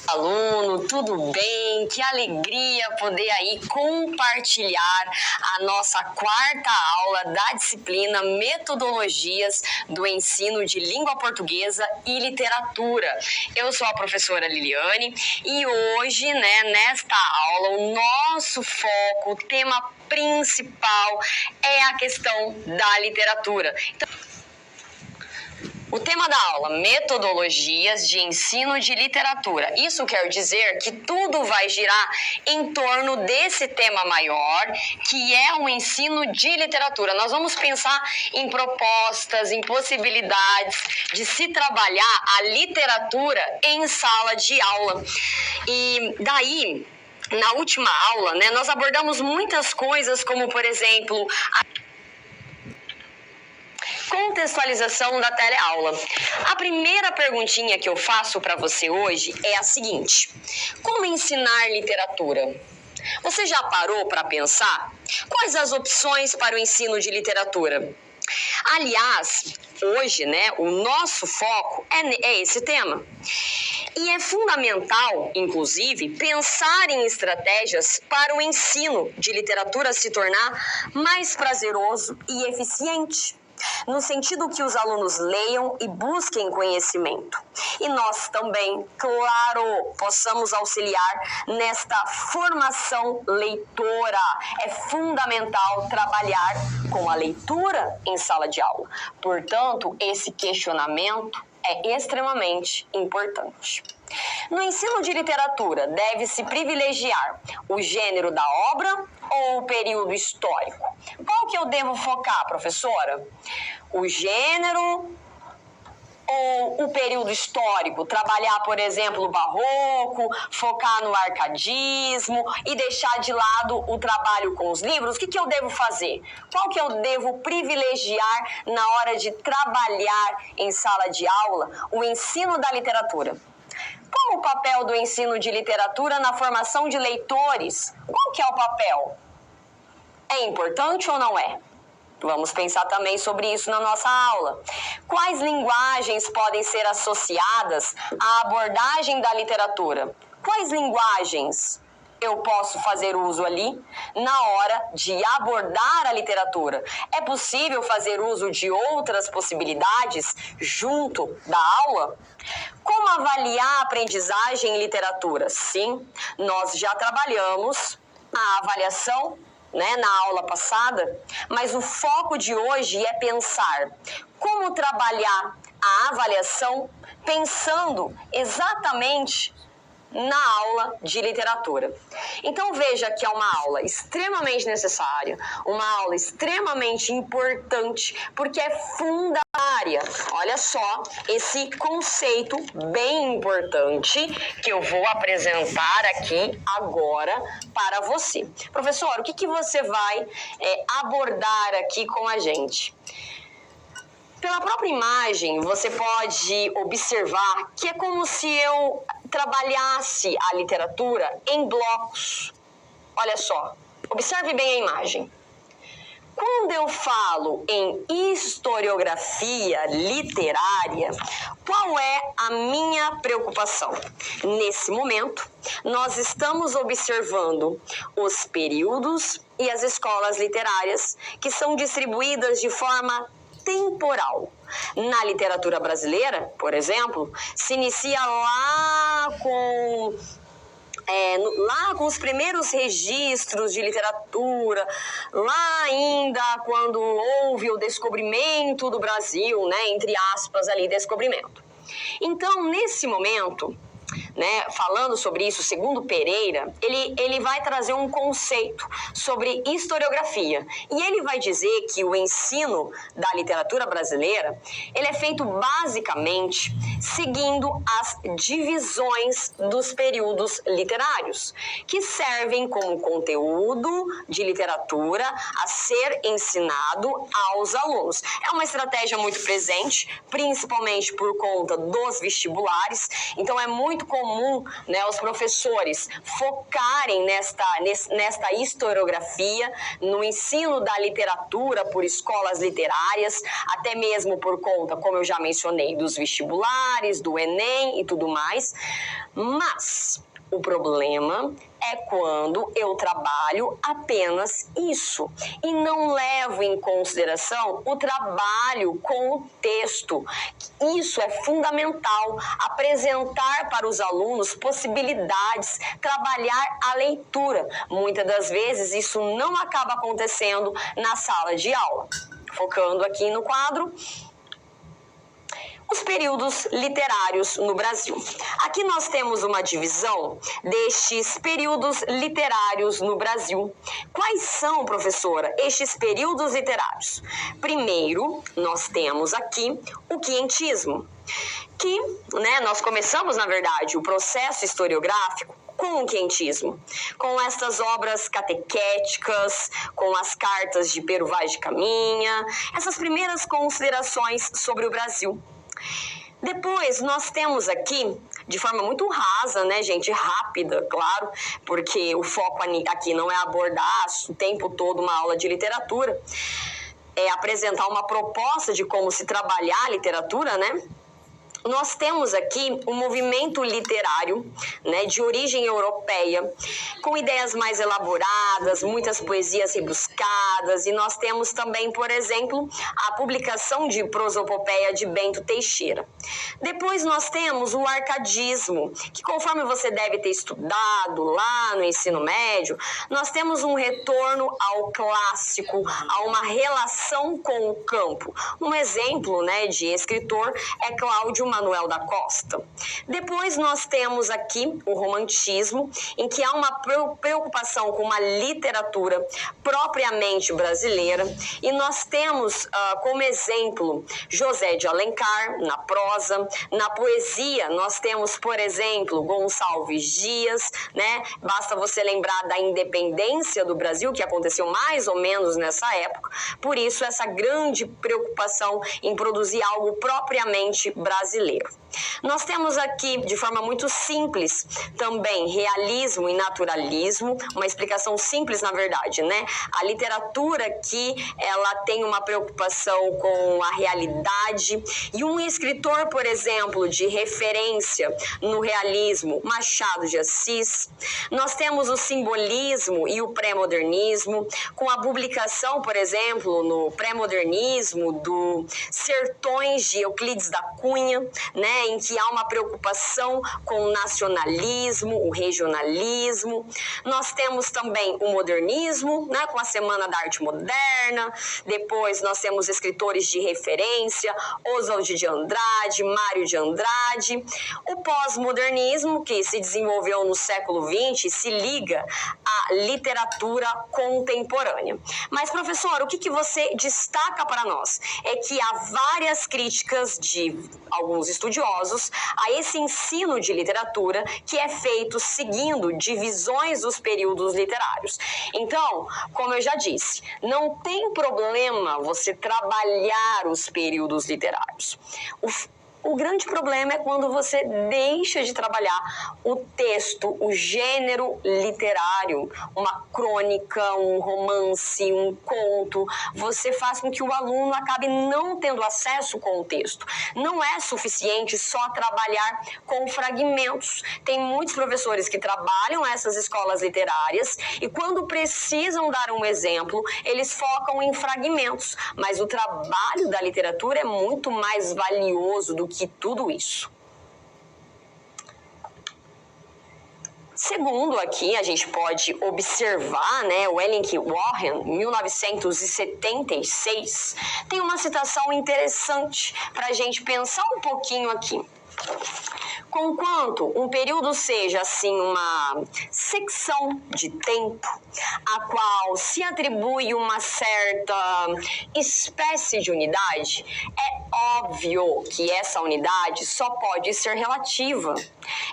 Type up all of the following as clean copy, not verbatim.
Aluno, tudo bem? Que alegria poder aí compartilhar a nossa quarta aula da disciplina Metodologias do Ensino de Língua Portuguesa e Literatura. Eu sou a professora Liliane e hoje, nesta aula, o nosso foco, o tema principal é a questão da literatura. O tema da aula, metodologias de ensino de literatura. Isso quer dizer que tudo vai girar em torno desse tema maior, que é o ensino de literatura. Nós vamos pensar em propostas, em possibilidades de se trabalhar a literatura em sala de aula. E daí, na última aula, nós abordamos muitas coisas, como, por exemplo, contextualização da teleaula. A primeira perguntinha que eu faço para você hoje é a seguinte: como ensinar literatura? Você já parou para pensar? Quais as opções para o ensino de literatura? Aliás, hoje, o nosso foco é esse tema. E é fundamental, inclusive, pensar em estratégias para o ensino de literatura se tornar mais prazeroso e eficiente, no sentido que os alunos leiam e busquem conhecimento. E nós também, claro, possamos auxiliar nesta formação leitora. É fundamental trabalhar com a leitura em sala de aula. Portanto, esse questionamento é extremamente importante. No ensino de literatura, deve-se privilegiar o gênero da obra ou o período histórico? Qual que eu devo focar, professora? O gênero ou o período histórico? Trabalhar, por exemplo, o barroco, focar no arcadismo e deixar de lado o trabalho com os livros? O que eu devo fazer? Qual que eu devo privilegiar na hora de trabalhar em sala de aula o ensino da literatura? Qual o papel do ensino de literatura na formação de leitores? Qual que é o papel? É importante ou não é? Vamos pensar também sobre isso na nossa aula. Quais linguagens podem ser associadas à abordagem da literatura? Quais linguagens eu posso fazer uso ali na hora de abordar a literatura? É possível fazer uso de outras possibilidades junto da aula? Como avaliar a aprendizagem em literatura? Sim, nós já trabalhamos a avaliação na aula passada, mas o foco de hoje é pensar como trabalhar a avaliação pensando exatamente na aula de literatura. Então veja que é uma aula extremamente necessária, uma aula extremamente importante, porque é fundária. Olha só esse conceito bem importante que eu vou apresentar aqui agora para você. Professor, o que você vai abordar aqui com a gente? Pela própria imagem, você pode observar que é como se eu trabalhasse a literatura em blocos. Olha só, observe bem a imagem. Quando eu falo em historiografia literária, qual é a minha preocupação? Nesse momento, nós estamos observando os períodos e as escolas literárias que são distribuídas de forma temporal. Na literatura brasileira, por exemplo, se inicia lá com os primeiros registros de literatura, lá ainda quando houve o descobrimento do Brasil, entre aspas ali, descobrimento. Então, nesse momento, falando sobre isso, segundo Pereira, ele vai trazer um conceito sobre historiografia. E ele vai dizer que o ensino da literatura brasileira, ele é feito basicamente seguindo as divisões dos períodos literários, que servem como conteúdo de literatura a ser ensinado aos alunos. É uma estratégia muito presente, principalmente por conta dos vestibulares. Então é muito comum, os professores focarem nesta historiografia, no ensino da literatura por escolas literárias, até mesmo por conta, como eu já mencionei, dos vestibulares, vestibulares, do Enem e tudo mais, mas o problema é quando eu trabalho apenas isso e não levo em consideração o trabalho com o texto. Isso é fundamental, apresentar para os alunos possibilidades, trabalhar a leitura. Muitas das vezes isso não acaba acontecendo na sala de aula. Focando aqui no quadro, os períodos literários no Brasil. Aqui nós temos uma divisão destes períodos literários no Brasil. Quais são, professora, estes períodos literários? Primeiro, nós temos aqui o quientismo, que nós começamos, na verdade, o processo historiográfico com o quientismo, com estas obras catequéticas, com as cartas de Pero Vaz de Caminha, essas primeiras considerações sobre o Brasil. Depois, nós temos aqui, de forma muito rasa, gente, rápida, claro, porque o foco aqui não é abordar o tempo todo uma aula de literatura, é apresentar uma proposta de como se trabalhar a literatura, Nós temos aqui um movimento literário, de origem europeia, com ideias mais elaboradas, muitas poesias rebuscadas, e nós temos também, por exemplo, a publicação de Prosopopeia de Bento Teixeira. Depois nós temos o arcadismo, que conforme você deve ter estudado lá no ensino médio, nós temos um retorno ao clássico, a uma relação com o campo. Um exemplo, de escritor é Cláudio Manuel da Costa. Depois nós temos aqui o romantismo, em que há uma preocupação com uma literatura propriamente brasileira, e nós temos como exemplo José de Alencar na prosa. Na poesia nós temos, por exemplo, Gonçalves Dias, Basta você lembrar da independência do Brasil, que aconteceu mais ou menos nessa época. Por isso essa grande preocupação em produzir algo propriamente brasileiro. Nós temos aqui, de forma muito simples, também realismo e naturalismo, uma explicação simples, na verdade, A literatura aqui, ela tem uma preocupação com a realidade, e um escritor, por exemplo, de referência no realismo, Machado de Assis. Nós temos o simbolismo e o pré-modernismo, com a publicação, por exemplo, no pré-modernismo, do Sertões de Euclides da Cunha, em que há uma preocupação com o nacionalismo, o regionalismo. Nós temos também o modernismo, com a Semana da Arte Moderna. Depois nós temos escritores de referência, Oswald de Andrade, Mário de Andrade. O pós-modernismo, que se desenvolveu no século XX, se liga à literatura contemporânea. Mas, professor, o que você destaca para nós é que há várias críticas de alguns estudiosos a esse ensino de literatura que é feito seguindo divisões dos períodos literários. Então, como eu já disse, não tem problema você trabalhar os períodos literários. O grande problema é quando você deixa de trabalhar o texto, o gênero literário, uma crônica, um romance, um conto. Você faz com que o aluno acabe não tendo acesso com o texto. Não é suficiente só trabalhar com fragmentos. Tem muitos professores que trabalham essas escolas literárias e quando precisam dar um exemplo, eles focam em fragmentos. Mas o trabalho da literatura é muito mais valioso do que tudo isso. Segundo aqui, a gente pode observar, o Ellen Warren, 1976, tem uma citação interessante para a gente pensar um pouquinho aqui. Conquanto um período seja, assim, uma secção de tempo a qual se atribui uma certa espécie de unidade, é óbvio que essa unidade só pode ser relativa.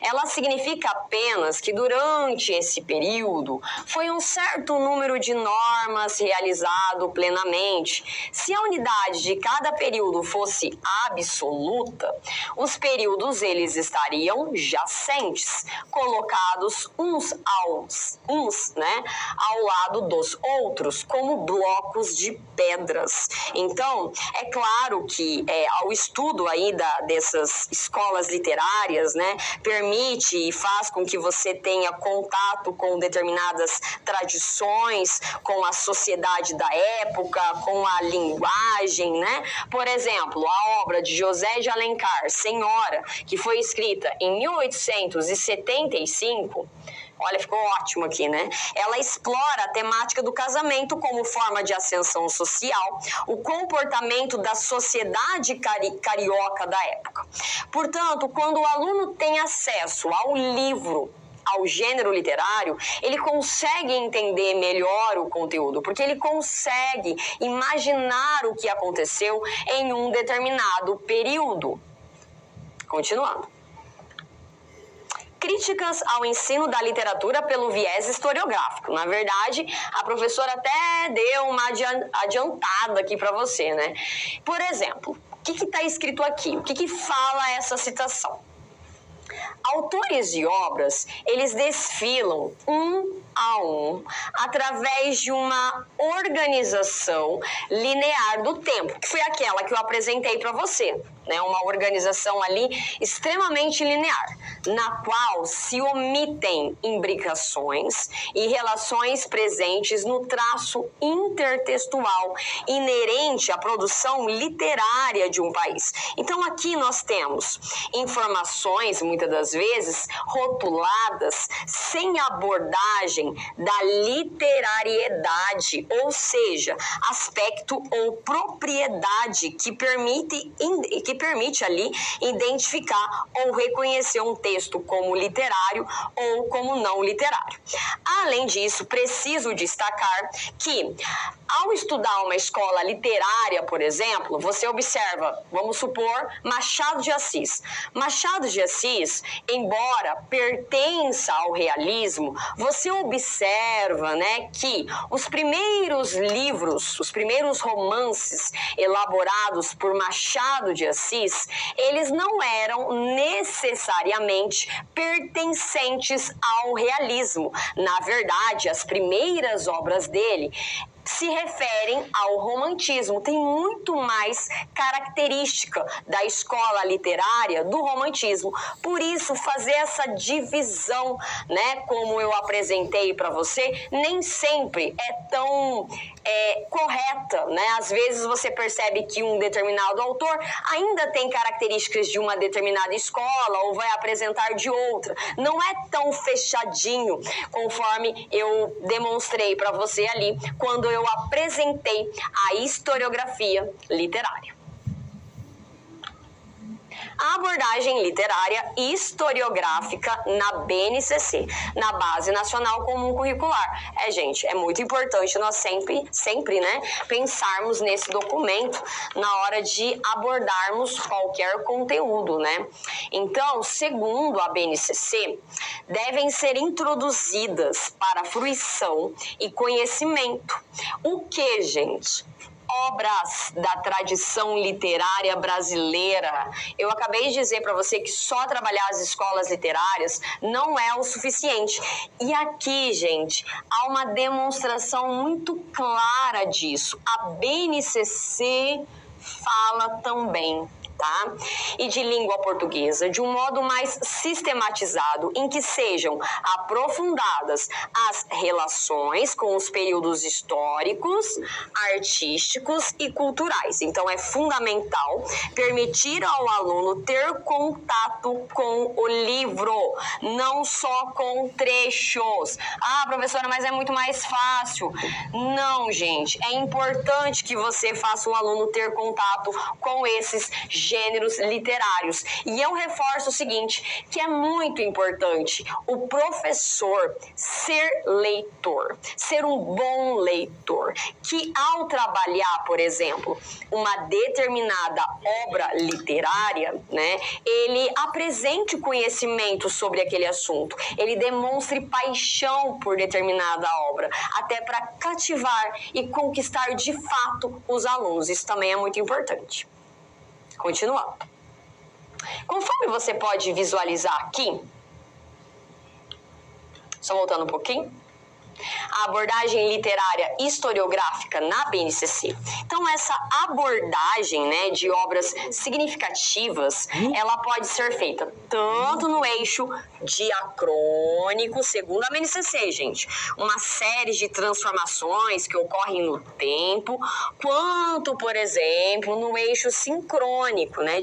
Ela significa apenas que durante esse período foi um certo número de normas realizado plenamente. Se a unidade de cada período fosse absoluta, os períodos eles estariam jacentes, colocados uns ao lado dos outros, como blocos de pedras. Então, é claro que ao estudo aí dessas escolas literárias, né, permite e faz com que você tenha contato com determinadas tradições, com a sociedade da época, com a linguagem, né? Por exemplo, a obra de José de Alencar, Senhora, que foi escrita em 1875, olha, ficou ótimo aqui, né? Ela explora a temática do casamento como forma de ascensão social, o comportamento da sociedade carioca da época. Portanto, quando o aluno tem acesso ao livro, ao gênero literário, ele consegue entender melhor o conteúdo, porque ele consegue imaginar o que aconteceu em um determinado período. Continuando. Críticas ao ensino da literatura pelo viés historiográfico. Na verdade, a professora até deu uma adiantada aqui para você, né? Por exemplo, o que está escrito aqui? O que fala essa citação? Autores de obras, eles desfilam um a um através de uma organização linear do tempo, que foi aquela que eu apresentei para você, né? Uma organização ali extremamente linear, na qual se omitem imbricações e relações presentes no traço intertextual inerente à produção literária de um país. Então aqui nós temos informações, muitas das vezes, rotuladas sem abordagem da literariedade, ou seja, aspecto ou propriedade que permite ali identificar ou reconhecer um texto como literário ou como não literário. Além disso, preciso destacar que, ao estudar uma escola literária, por exemplo, você observa, vamos supor, Machado de Assis. Machado de Assis, embora pertença ao realismo, você observa, né, que os primeiros livros, os primeiros romances elaborados por Machado de Assis, eles não eram necessariamente pertencentes ao realismo. Na verdade, as primeiras obras dele se referem ao romantismo, tem muito mais característica da escola literária do romantismo. Por isso, fazer essa divisão, né, como eu apresentei para você, nem sempre é tão correta, né? Às vezes você percebe que um determinado autor ainda tem características de uma determinada escola ou vai apresentar de outra. Não é tão fechadinho conforme eu demonstrei para você ali quando eu apresentei a historiografia literária. A abordagem literária e historiográfica na BNCC, na Base Nacional Comum Curricular. Gente, é muito importante nós sempre, né, pensarmos nesse documento na hora de abordarmos qualquer conteúdo, né? Então, segundo a BNCC, devem ser introduzidas para fruição e conhecimento. O que, gente? Obras da tradição literária brasileira. Eu acabei de dizer para você que só trabalhar as escolas literárias não é o suficiente. E aqui, gente, há uma demonstração muito clara disso. A BNCC fala também, tá? E de língua portuguesa, de um modo mais sistematizado, em que sejam aprofundadas as relações com os períodos históricos, artísticos e culturais. Então, é fundamental permitir ao aluno ter contato com o livro, não só com trechos. Ah, professora, mas é muito mais fácil. Não, gente, é importante que você faça o aluno ter contato com esses gêneros literários. E eu reforço o seguinte, que é muito importante o professor ser leitor, ser um bom leitor, que ao trabalhar, por exemplo, uma determinada obra literária, né, ele apresente conhecimento sobre aquele assunto, ele demonstre paixão por determinada obra, até para cativar e conquistar de fato os alunos. Isso também é muito importante. Continuando. Conforme você pode visualizar aqui, só voltando um pouquinho, a abordagem literária historiográfica na BNCC. Então, essa abordagem, né, de obras significativas, ela pode ser feita tanto no eixo diacrônico, segundo a BNCC, gente, uma série de transformações que ocorrem no tempo, quanto, por exemplo, no eixo sincrônico, né,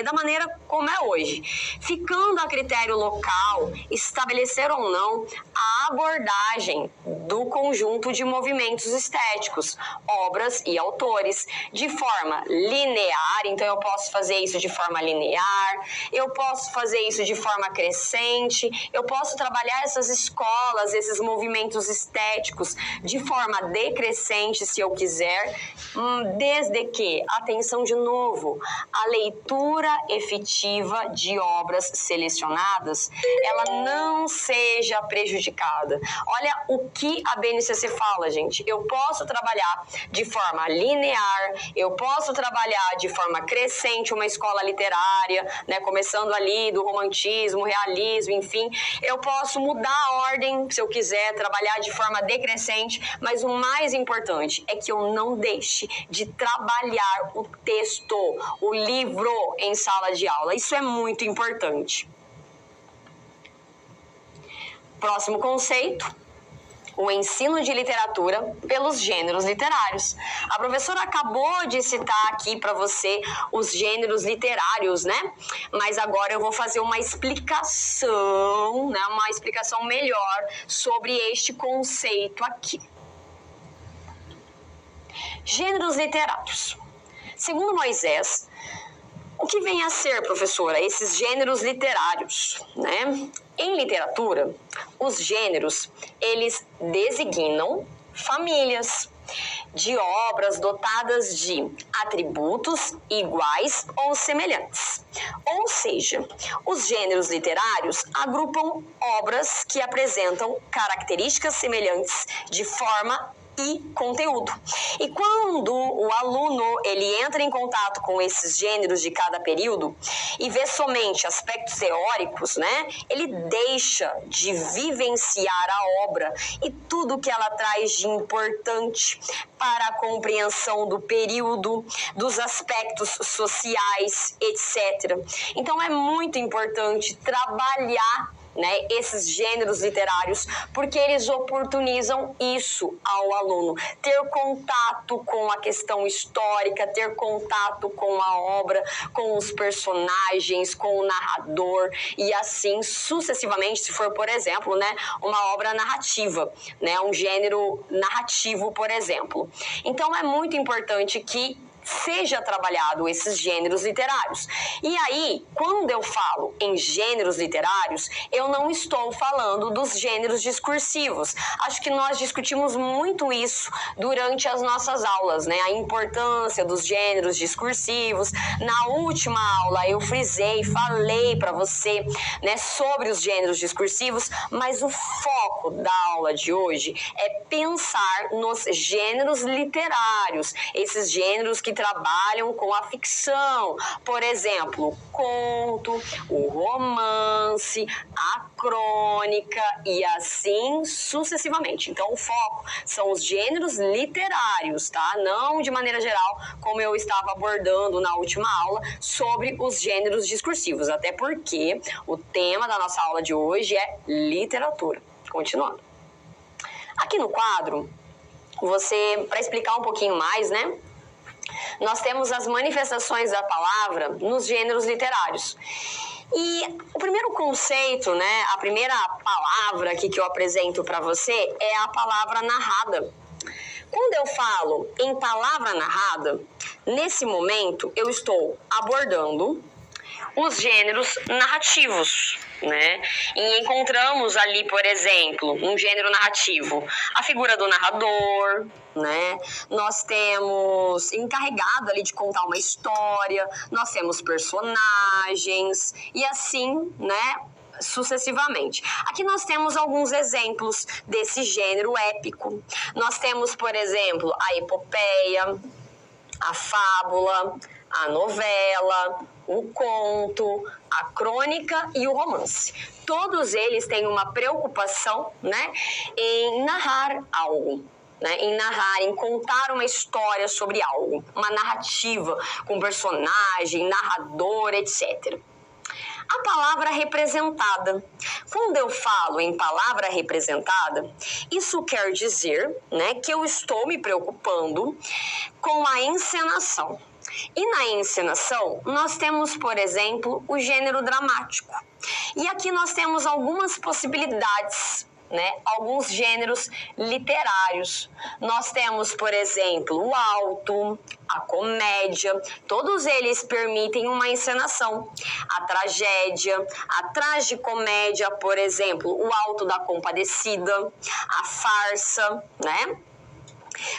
da maneira como é hoje, ficando a critério local estabelecer ou não a abordagem do conjunto de movimentos estéticos, obras e autores, de forma linear. Então eu posso fazer isso de forma linear, eu posso fazer isso de forma crescente, eu posso trabalhar essas escolas, esses movimentos estéticos de forma decrescente, se eu quiser, desde que, atenção de novo, a leitura efetiva de obras selecionadas, ela não seja prejudicada. Olha o que a BNCC fala, gente. Eu posso trabalhar de forma linear, eu posso trabalhar de forma crescente uma escola literária, né, começando ali do romantismo, realismo, enfim. Eu posso mudar a ordem, se eu quiser, trabalhar de forma decrescente, mas o mais importante é que eu não deixe de trabalhar o texto, o livro em sala de aula. Isso é muito importante. Próximo conceito, o ensino de literatura pelos gêneros literários. A professora acabou de citar aqui para você os gêneros literários, né? Mas agora eu vou fazer uma explicação, né? Uma explicação melhor sobre este conceito aqui. Gêneros literários. Segundo Moisés, o que vem a ser, professora, esses gêneros literários, né? Em literatura, os gêneros, eles designam famílias de obras dotadas de atributos iguais ou semelhantes. Ou seja, os gêneros literários agrupam obras que apresentam características semelhantes de forma e conteúdo. E quando o aluno ele entra em contato com esses gêneros de cada período e vê somente aspectos teóricos, né, ele deixa de vivenciar a obra e tudo que ela traz de importante para a compreensão do período, dos aspectos sociais, etc. Então é muito importante trabalhar, né, esses gêneros literários, porque eles oportunizam isso ao aluno, ter contato com a questão histórica, ter contato com a obra, com os personagens, com o narrador e assim sucessivamente, se for, por exemplo, né, uma obra narrativa, né, um gênero narrativo, por exemplo. Então é muito importante que seja trabalhado esses gêneros literários. E aí, quando eu falo em gêneros literários, eu não estou falando dos gêneros discursivos. Acho que nós discutimos muito isso durante as nossas aulas, né? A importância dos gêneros discursivos. Na última aula eu frisei, falei para você, né, sobre os gêneros discursivos, mas o foco da aula de hoje é pensar nos gêneros literários, esses gêneros que trabalham com a ficção, por exemplo, o conto, o romance, a crônica e assim sucessivamente. Então, o foco são os gêneros literários, tá? Não de maneira geral, como eu estava abordando na última aula, sobre os gêneros discursivos, até porque o tema da nossa aula de hoje é literatura. Continuando. Aqui no quadro, para explicar um pouquinho mais, né? Nós temos as manifestações da palavra nos gêneros literários. E o primeiro conceito, né, a primeira palavra aqui que eu apresento para você é a palavra narrada. Quando eu falo em palavra narrada, nesse momento eu estou abordando os gêneros narrativos, né? E encontramos ali, por exemplo, um gênero narrativo, a figura do narrador, né? Nós temos encarregado ali de contar uma história, nós temos personagens e assim, né, sucessivamente. Aqui nós temos alguns exemplos desse gênero épico. Nós temos, por exemplo, a epopeia, a fábula, a novela, o conto, a crônica e o romance. Todos eles têm uma preocupação, né, em narrar algo. Né, em narrar, em contar uma história sobre algo, uma narrativa com personagem, narrador, etc. A palavra representada. Quando eu falo em palavra representada, isso quer dizer, né, que eu estou me preocupando com a encenação. E na encenação, nós temos, por exemplo, o gênero dramático. E aqui nós temos algumas possibilidades, né? Alguns gêneros literários. Nós temos, por exemplo, o alto, a comédia, todos eles permitem uma encenação. A tragédia, a tragicomédia, por exemplo, o Alto da Compadecida, a farsa, né?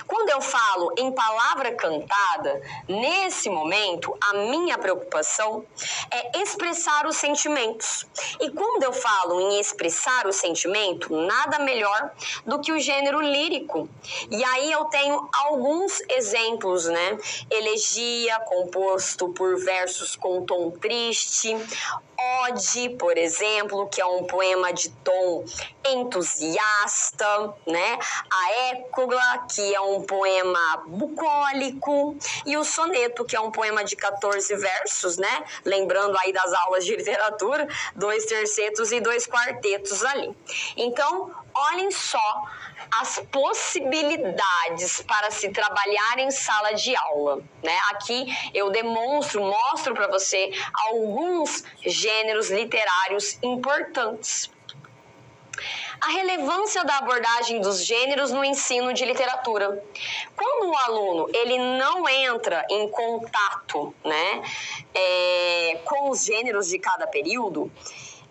Quando eu falo em palavra cantada, nesse momento, a minha preocupação é expressar os sentimentos. E quando eu falo em expressar o sentimento, nada melhor do que o gênero lírico. E aí eu tenho alguns exemplos, né? Elegia, composto por versos com tom triste. Ode, por exemplo, que é um poema de tom entusiasta, né? A écloga, que é um poema bucólico, e o soneto, que é um poema de 14 versos, né? Lembrando aí das aulas de literatura, 2 tercetos e 2 quartetos ali. Então, olhem só as possibilidades para se trabalhar em sala de aula, né? Aqui eu mostro para você alguns gêneros literários importantes. A relevância da abordagem dos gêneros no ensino de literatura. Quando o aluno ele não entra em contato, né, com os gêneros de cada período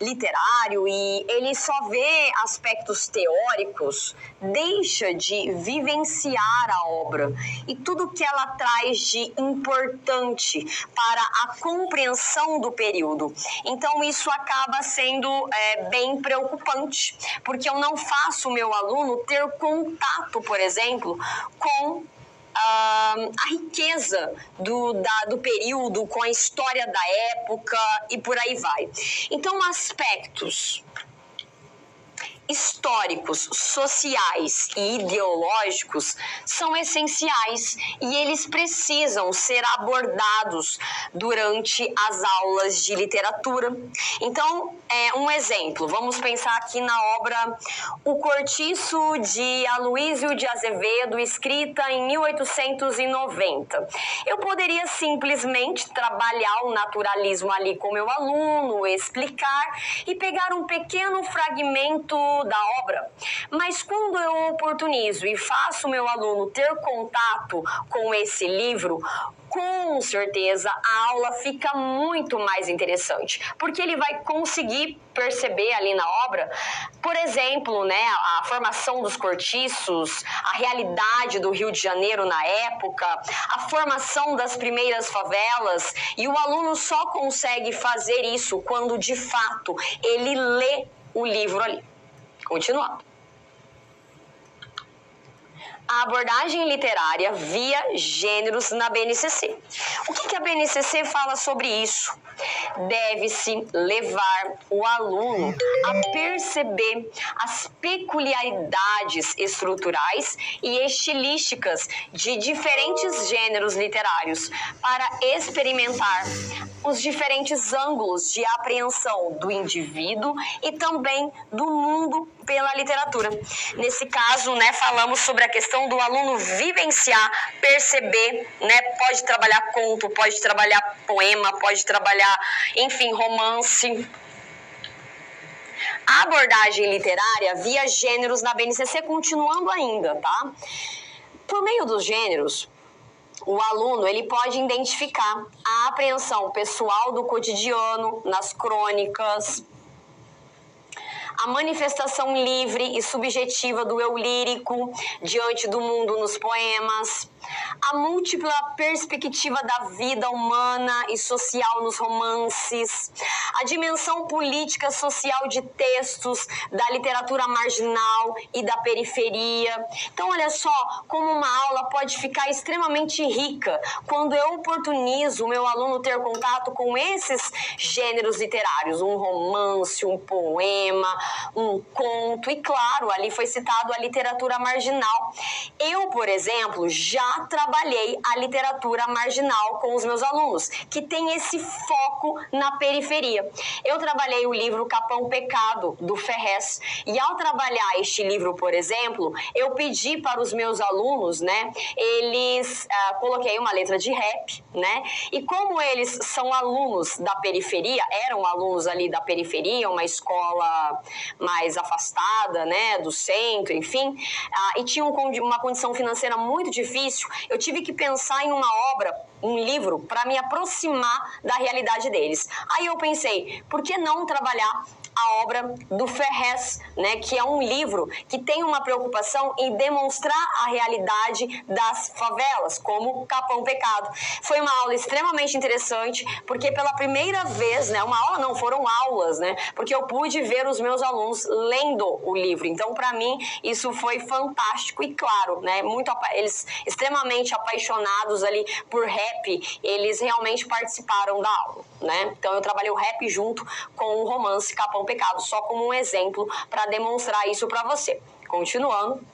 literário e ele só vê aspectos teóricos, deixa de vivenciar a obra e tudo que ela traz de importante para a compreensão do período. Então isso acaba sendo bem preocupante, porque eu não faço o meu aluno ter contato, por exemplo, com a riqueza do período, com a história da época e por aí vai. Então, aspectos históricos, sociais e ideológicos são essenciais e eles precisam ser abordados durante as aulas de literatura. Então, um exemplo, vamos pensar aqui na obra O Cortiço de Aloísio de Azevedo, escrita em 1890. Eu poderia simplesmente trabalhar o naturalismo ali com meu aluno, explicar e pegar um pequeno fragmento da obra, mas quando eu oportunizo e faço meu aluno ter contato com esse livro, com certeza a aula fica muito mais interessante, porque ele vai conseguir perceber ali na obra, por exemplo, né, a formação dos cortiços, a realidade do Rio de Janeiro na época, a formação das primeiras favelas, e o aluno só consegue fazer isso quando de fato ele lê o livro ali. Continuando. A abordagem literária via gêneros na BNCC. O que a BNCC fala sobre isso? Deve-se levar o aluno a perceber as peculiaridades estruturais e estilísticas de diferentes gêneros literários para experimentar os diferentes ângulos de apreensão do indivíduo e também do mundo pela literatura. Nesse caso, né, falamos sobre a questão do aluno vivenciar, perceber, né, pode trabalhar conto, pode trabalhar poema, pode trabalhar, enfim, romance. A abordagem literária via gêneros na BNCC, continuando ainda, tá? Por meio dos gêneros, o aluno ele pode identificar a apreensão pessoal do cotidiano nas crônicas, a manifestação livre e subjetiva do eu lírico diante do mundo nos poemas, a múltipla perspectiva da vida humana e social nos romances, a dimensão política social de textos da literatura marginal e da periferia. Então, olha só como uma aula pode ficar extremamente rica quando eu oportunizo o meu aluno ter contato com esses gêneros literários, um romance, um poema, um conto, e claro, ali foi citado a literatura marginal. Eu, por exemplo, já trabalhei a literatura marginal com os meus alunos, que tem esse foco na periferia. Eu trabalhei o livro Capão Pecado, do Ferrez, e ao trabalhar este livro, por exemplo, eu pedi para os meus alunos, né, coloquei uma letra de rap, né, e como eles são alunos da periferia, eram alunos ali da periferia, uma escola mais afastada, né, do centro, enfim, e tinham uma condição financeira muito difícil, eu tive que pensar em uma obra, um livro, para me aproximar da realidade deles. Aí eu pensei, por que não trabalhar a obra do Ferrez, né, que é um livro que tem uma preocupação em demonstrar a realidade das favelas, como Capão Pecado. Foi uma aula extremamente interessante, porque pela primeira vez, né, uma aula não, foram aulas, né, porque eu pude ver os meus alunos lendo o livro. Então, para mim, isso foi fantástico e claro, né, eles extremamente apaixonados ali por rap, eles realmente participaram da aula, né. Então, eu trabalhei o rap junto com o romance Capão Pecado, só como um exemplo para demonstrar isso para você. Continuando.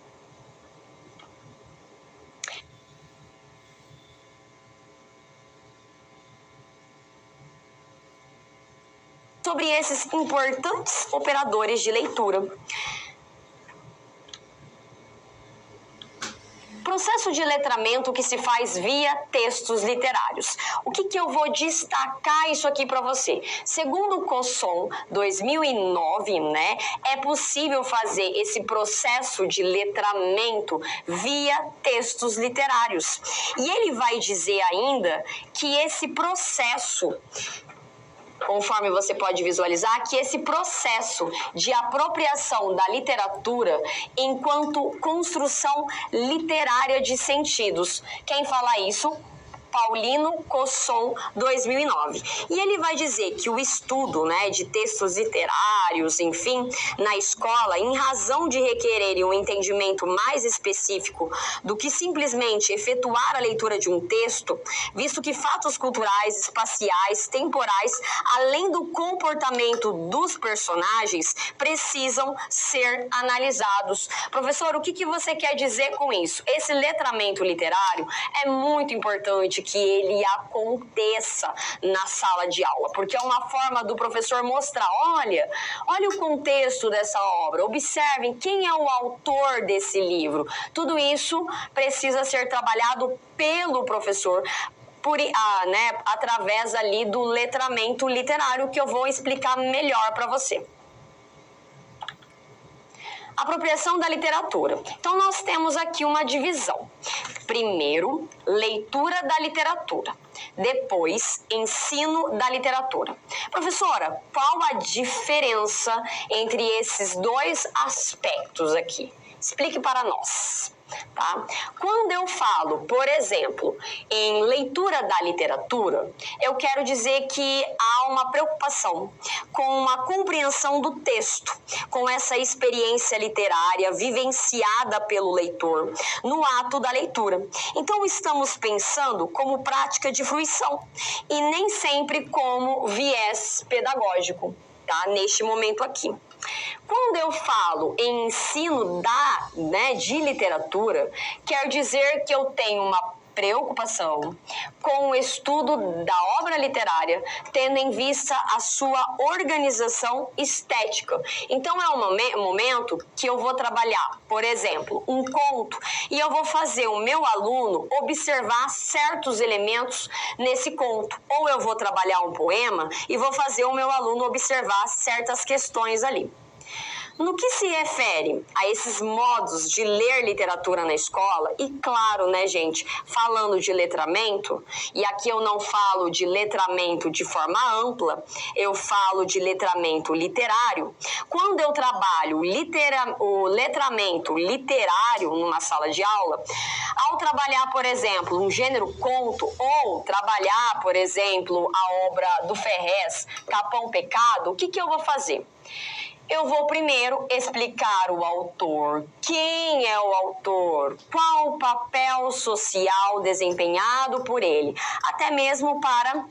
Sobre esses importantes operadores de leitura. Processo de letramento que se faz via textos literários. O que eu vou destacar isso aqui para você? Segundo o COSSOM 2009, né, é possível fazer esse processo de letramento via textos literários. E ele vai dizer ainda que esse processo, conforme você pode visualizar, que esse processo de apropriação da literatura enquanto construção literária de sentidos. Quem fala isso? Paulino Cosson, 2009. E ele vai dizer que o estudo, né, de textos literários, enfim, na escola, em razão de requererem um entendimento mais específico do que simplesmente efetuar a leitura de um texto, visto que fatos culturais, espaciais, temporais, além do comportamento dos personagens, precisam ser analisados. Professor, o que você quer dizer com isso? Esse letramento literário é muito importante que ele aconteça na sala de aula, porque é uma forma do professor mostrar, olha o contexto dessa obra, observem quem é o autor desse livro. Tudo isso precisa ser trabalhado pelo professor, através ali do letramento literário, que eu vou explicar melhor para você. Apropriação da literatura. Então, nós temos aqui uma divisão. Primeiro, leitura da literatura. Depois, ensino da literatura. Professora, qual a diferença entre esses dois aspectos aqui? Explique para nós. Tá? Quando eu falo, por exemplo, em leitura da literatura, eu quero dizer que há uma preocupação com a compreensão do texto, com essa experiência literária vivenciada pelo leitor no ato da leitura. Então, estamos pensando como prática de fruição e nem sempre como viés pedagógico, tá? Neste momento aqui. Quando eu falo em ensino de literatura, quer dizer que eu tenho uma preocupação com o estudo da obra literária, tendo em vista a sua organização estética. Então, é um momento que eu vou trabalhar, por exemplo, um conto, e eu vou fazer o meu aluno observar certos elementos nesse conto. Ou eu vou trabalhar um poema e vou fazer o meu aluno observar certas questões ali. No que se refere a esses modos de ler literatura na escola, e claro, né, gente, falando de letramento, e aqui eu não falo de letramento de forma ampla, eu falo de letramento literário. Quando eu trabalho o letramento literário numa sala de aula, Ao trabalhar, por exemplo, um gênero conto ou trabalhar, por exemplo, a obra do Ferrez, Capão Pecado, o que eu vou fazer? Eu vou primeiro explicar o autor, quem é o autor, qual o papel social desempenhado por ele, até mesmo para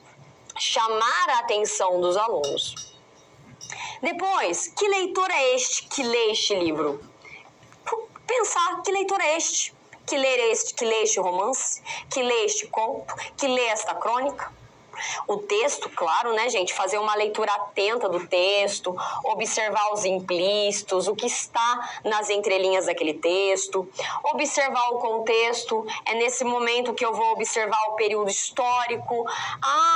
chamar a atenção dos alunos. Depois, que leitor é este que lê este livro? Pensar, que leitor é este? Que lê este romance? Que lê este conto? Que lê esta crônica? O texto, claro, né, gente? Fazer uma leitura atenta do texto, observar os implícitos, o que está nas entrelinhas daquele texto, observar o contexto. É nesse momento que eu vou observar o período histórico.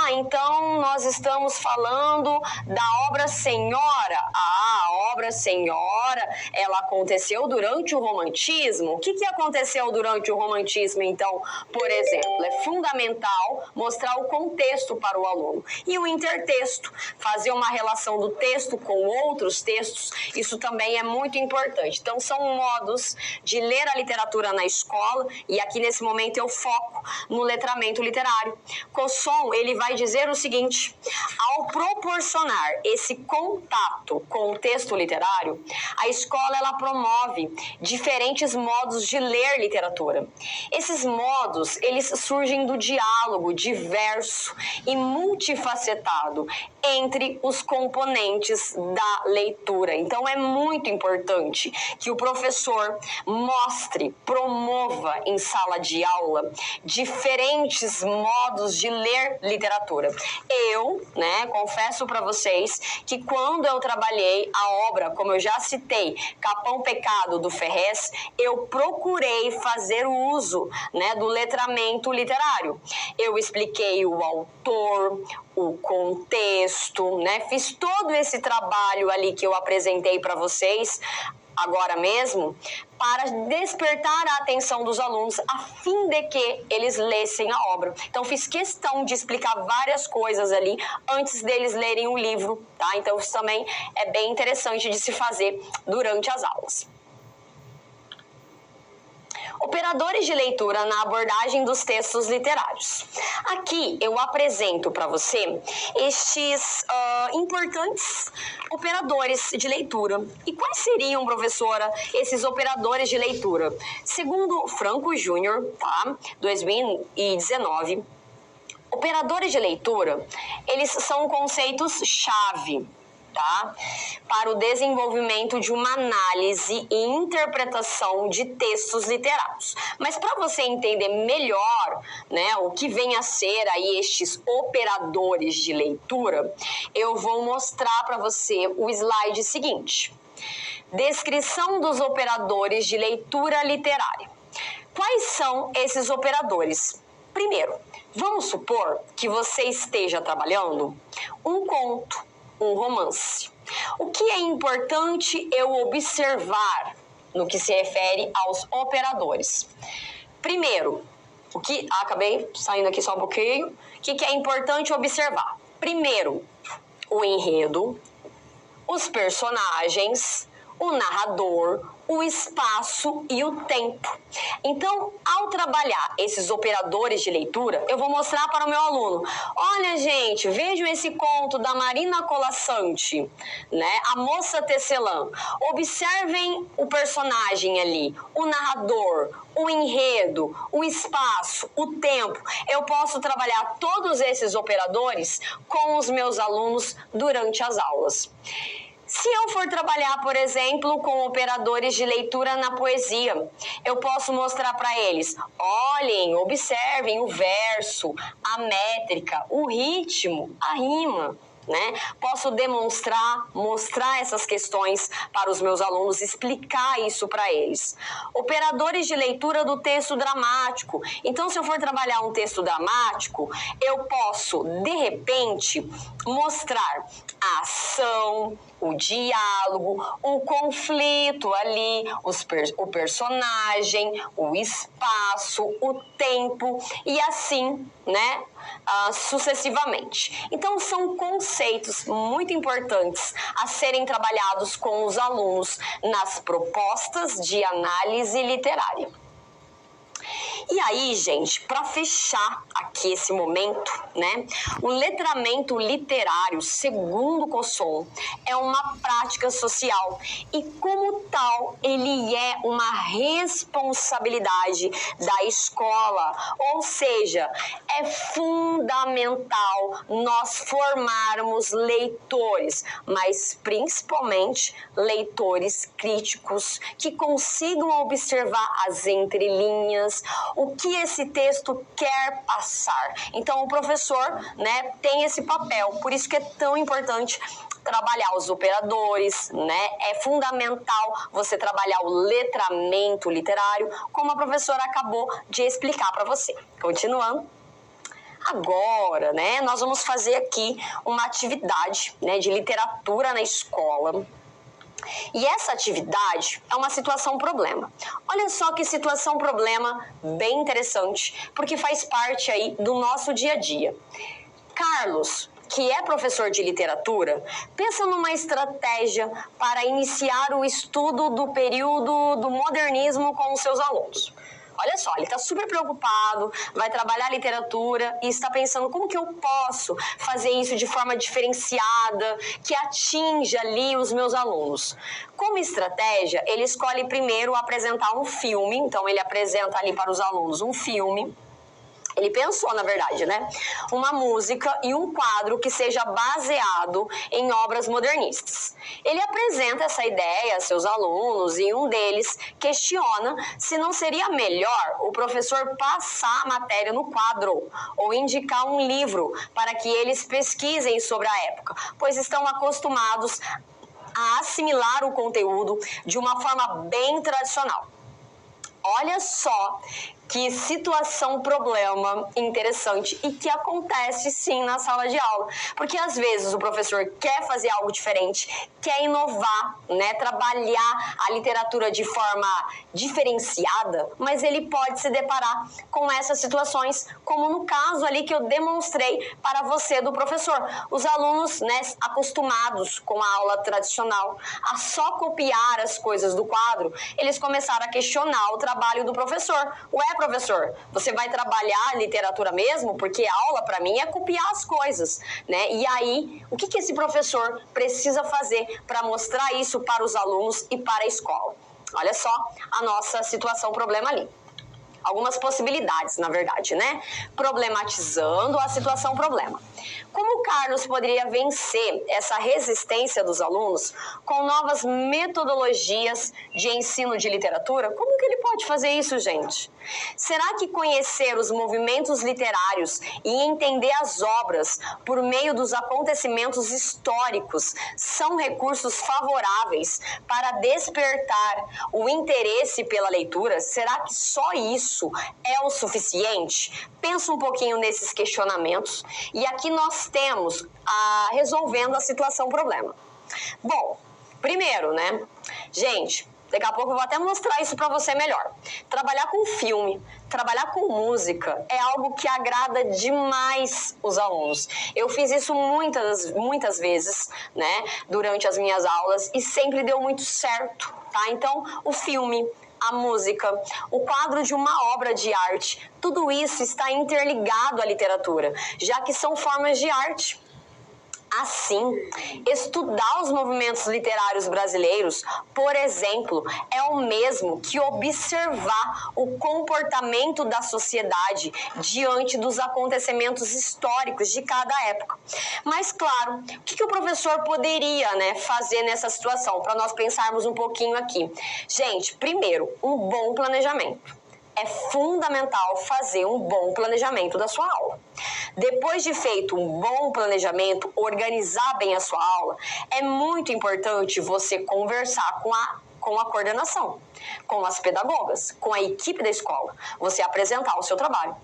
Então nós estamos falando da obra Senhora. A obra Senhora, ela aconteceu durante o romantismo. O que aconteceu durante o romantismo, então? Por exemplo, é fundamental mostrar o contexto para o aluno. E o intertexto, fazer uma relação do texto com outros textos, isso também é muito importante. Então, são modos de ler a literatura na escola, e aqui nesse momento eu foco no letramento literário. Cosson, ele vai dizer o seguinte: ao proporcionar esse contato com o texto literário, a escola ela promove diferentes modos de ler literatura. Esses modos, eles surgem do diálogo diverso e multifacetado entre os componentes da leitura. Então é muito importante que o professor mostre, promova em sala de aula diferentes modos de ler literatura. Eu, confesso para vocês que quando eu trabalhei a obra, como eu já citei, Capão Pecado do Ferrez, eu procurei fazer uso, do letramento literário. Eu expliquei o autor, o contexto, fiz todo esse trabalho ali que eu apresentei para vocês agora mesmo, para despertar a atenção dos alunos, a fim de que eles lessem a obra. Então, fiz questão de explicar várias coisas ali antes deles lerem o livro, tá? Então, isso também é bem interessante de se fazer durante as aulas. Operadores de leitura na abordagem dos textos literários. Aqui eu apresento para você estes importantes operadores de leitura. E quais seriam, professora, esses operadores de leitura? Segundo Franco Júnior, 2019, operadores de leitura, eles são conceitos-chave, para o desenvolvimento de uma análise e interpretação de textos literários. Mas para você entender melhor, o que vem a ser aí estes operadores de leitura, eu vou mostrar para você o slide seguinte. Descrição dos operadores de leitura literária. Quais são esses operadores? Primeiro, vamos supor que você esteja trabalhando um conto, um romance. O que é importante eu observar no que se refere aos operadores? Primeiro, acabei saindo aqui só um pouquinho. O que é importante observar? Primeiro, o enredo, os personagens, o narrador, o espaço e o tempo. Então, ao trabalhar esses operadores de leitura, eu vou mostrar para o meu aluno: olha, gente, vejam esse conto da Marina Colasanti, A Moça Tecelã. Observem o personagem ali, o narrador, o enredo, o espaço, o tempo. Eu posso trabalhar todos esses operadores com os meus alunos durante as aulas. Se eu for trabalhar, por exemplo, com operadores de leitura na poesia, eu posso mostrar para eles: olhem, observem o verso, a métrica, o ritmo, a rima. Posso mostrar essas questões para os meus alunos, explicar isso para eles. Operadores de leitura do texto dramático. Então, se eu for trabalhar um texto dramático, eu posso, de repente, mostrar a ação, o diálogo, o conflito ali, o personagem, o espaço, o tempo e assim, sucessivamente. Então, são conceitos muito importantes a serem trabalhados com os alunos nas propostas de análise literária. E aí, gente, para fechar aqui esse momento, né? O letramento literário, segundo Cosson, é uma prática social e, como tal, ele é uma responsabilidade da escola. Ou seja, é fundamental nós formarmos leitores, mas principalmente leitores críticos que consigam observar as entrelinhas, o que esse texto quer passar. Então, o professor, né, tem esse papel, por isso que é tão importante trabalhar os operadores, né? É fundamental você trabalhar o letramento literário, como a professora acabou de explicar para você. Continuando. Agora, né, nós vamos fazer aqui uma atividade, né, de literatura na escola. E essa atividade é uma situação-problema. Olha só que situação-problema bem interessante, porque faz parte aí do nosso dia a dia. Carlos, que é professor de literatura, pensa numa estratégia para iniciar o estudo do período do modernismo com os seus alunos. Olha só, ele está super preocupado, vai trabalhar literatura e está pensando como que eu posso fazer isso de forma diferenciada, que atinja ali os meus alunos. Como estratégia, ele escolhe primeiro apresentar um filme, então ele apresenta ali para os alunos um filme. Ele pensou, na verdade, né? Uma música e um quadro que seja baseado em obras modernistas. Ele apresenta essa ideia a seus alunos e um deles questiona se não seria melhor o professor passar a matéria no quadro ou indicar um livro para que eles pesquisem sobre a época, pois estão acostumados a assimilar o conteúdo de uma forma bem tradicional. Olha só que situação-problema interessante e que acontece sim na sala de aula. Porque às vezes o professor quer fazer algo diferente, quer inovar, né? Trabalhar a literatura de forma diferenciada, mas ele pode se deparar com essas situações, como no caso ali que eu demonstrei para você do professor. Os alunos, né, acostumados com a aula tradicional, a só copiar as coisas do quadro, eles começaram a questionar o trabalho do professor. Ué, professor, você vai trabalhar literatura mesmo? Porque a aula, para mim, é copiar as coisas, né? E aí, o que esse professor precisa fazer para mostrar isso para os alunos e para a escola? Olha só a nossa situação-problema ali. Algumas possibilidades, na verdade, né? Problematizando a situação-problema. Como o Carlos poderia vencer essa resistência dos alunos com novas metodologias de ensino de literatura? Como que ele pode fazer isso, gente? Será que conhecer os movimentos literários e entender as obras por meio dos acontecimentos históricos são recursos favoráveis para despertar o interesse pela leitura? Será que só isso é o suficiente? Pensa um pouquinho nesses questionamentos e aqui nós temos resolvendo a situação-problema. Bom, primeiro, né, gente, daqui a pouco eu vou até mostrar isso para você melhor. Trabalhar com filme, trabalhar com música é algo que agrada demais os alunos. Eu fiz isso muitas vezes, né, durante as minhas aulas e sempre deu muito certo, tá? Então, o filme, a música, o quadro de uma obra de arte, tudo isso está interligado à literatura, já que são formas de arte. Assim, estudar os movimentos literários brasileiros, por exemplo, é o mesmo que observar o comportamento da sociedade diante dos acontecimentos históricos de cada época. Mas, claro, o que o professor poderia, né, fazer nessa situação, para nós pensarmos um pouquinho aqui? Gente, primeiro, um bom planejamento. É fundamental fazer um bom planejamento da sua aula. Depois de feito um bom planejamento, organizar bem a sua aula, é muito importante você conversar com a coordenação, com as pedagogas, com a equipe da escola, você apresentar o seu trabalho.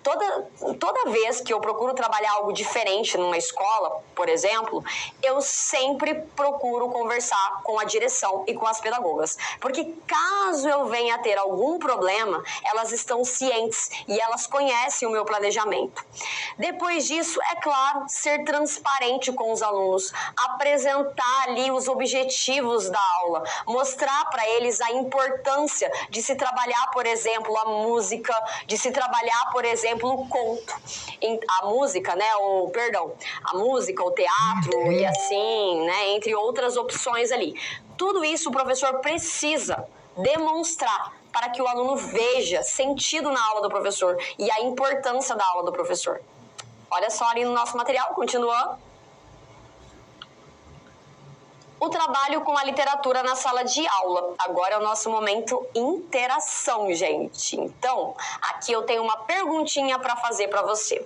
Toda vez que eu procuro trabalhar algo diferente numa escola, por exemplo, eu sempre procuro conversar com a direção e com as pedagogas, porque caso eu venha a ter algum problema, elas estão cientes e elas conhecem o meu planejamento. Depois disso, é claro, ser transparente com os alunos, apresentar ali os objetivos da aula, mostrar mostrar para eles a importância de se trabalhar, por exemplo, a música, de se trabalhar, por exemplo, o conto. A música, né, a música, o teatro e assim, né, entre outras opções ali. Tudo isso o professor precisa demonstrar para que o aluno veja sentido na aula do professor e a importância da aula do professor. Olha só ali no nosso material, continuando. O trabalho com a literatura na sala de aula. Agora é o nosso momento interação, gente. Então, aqui eu tenho uma perguntinha para fazer para você.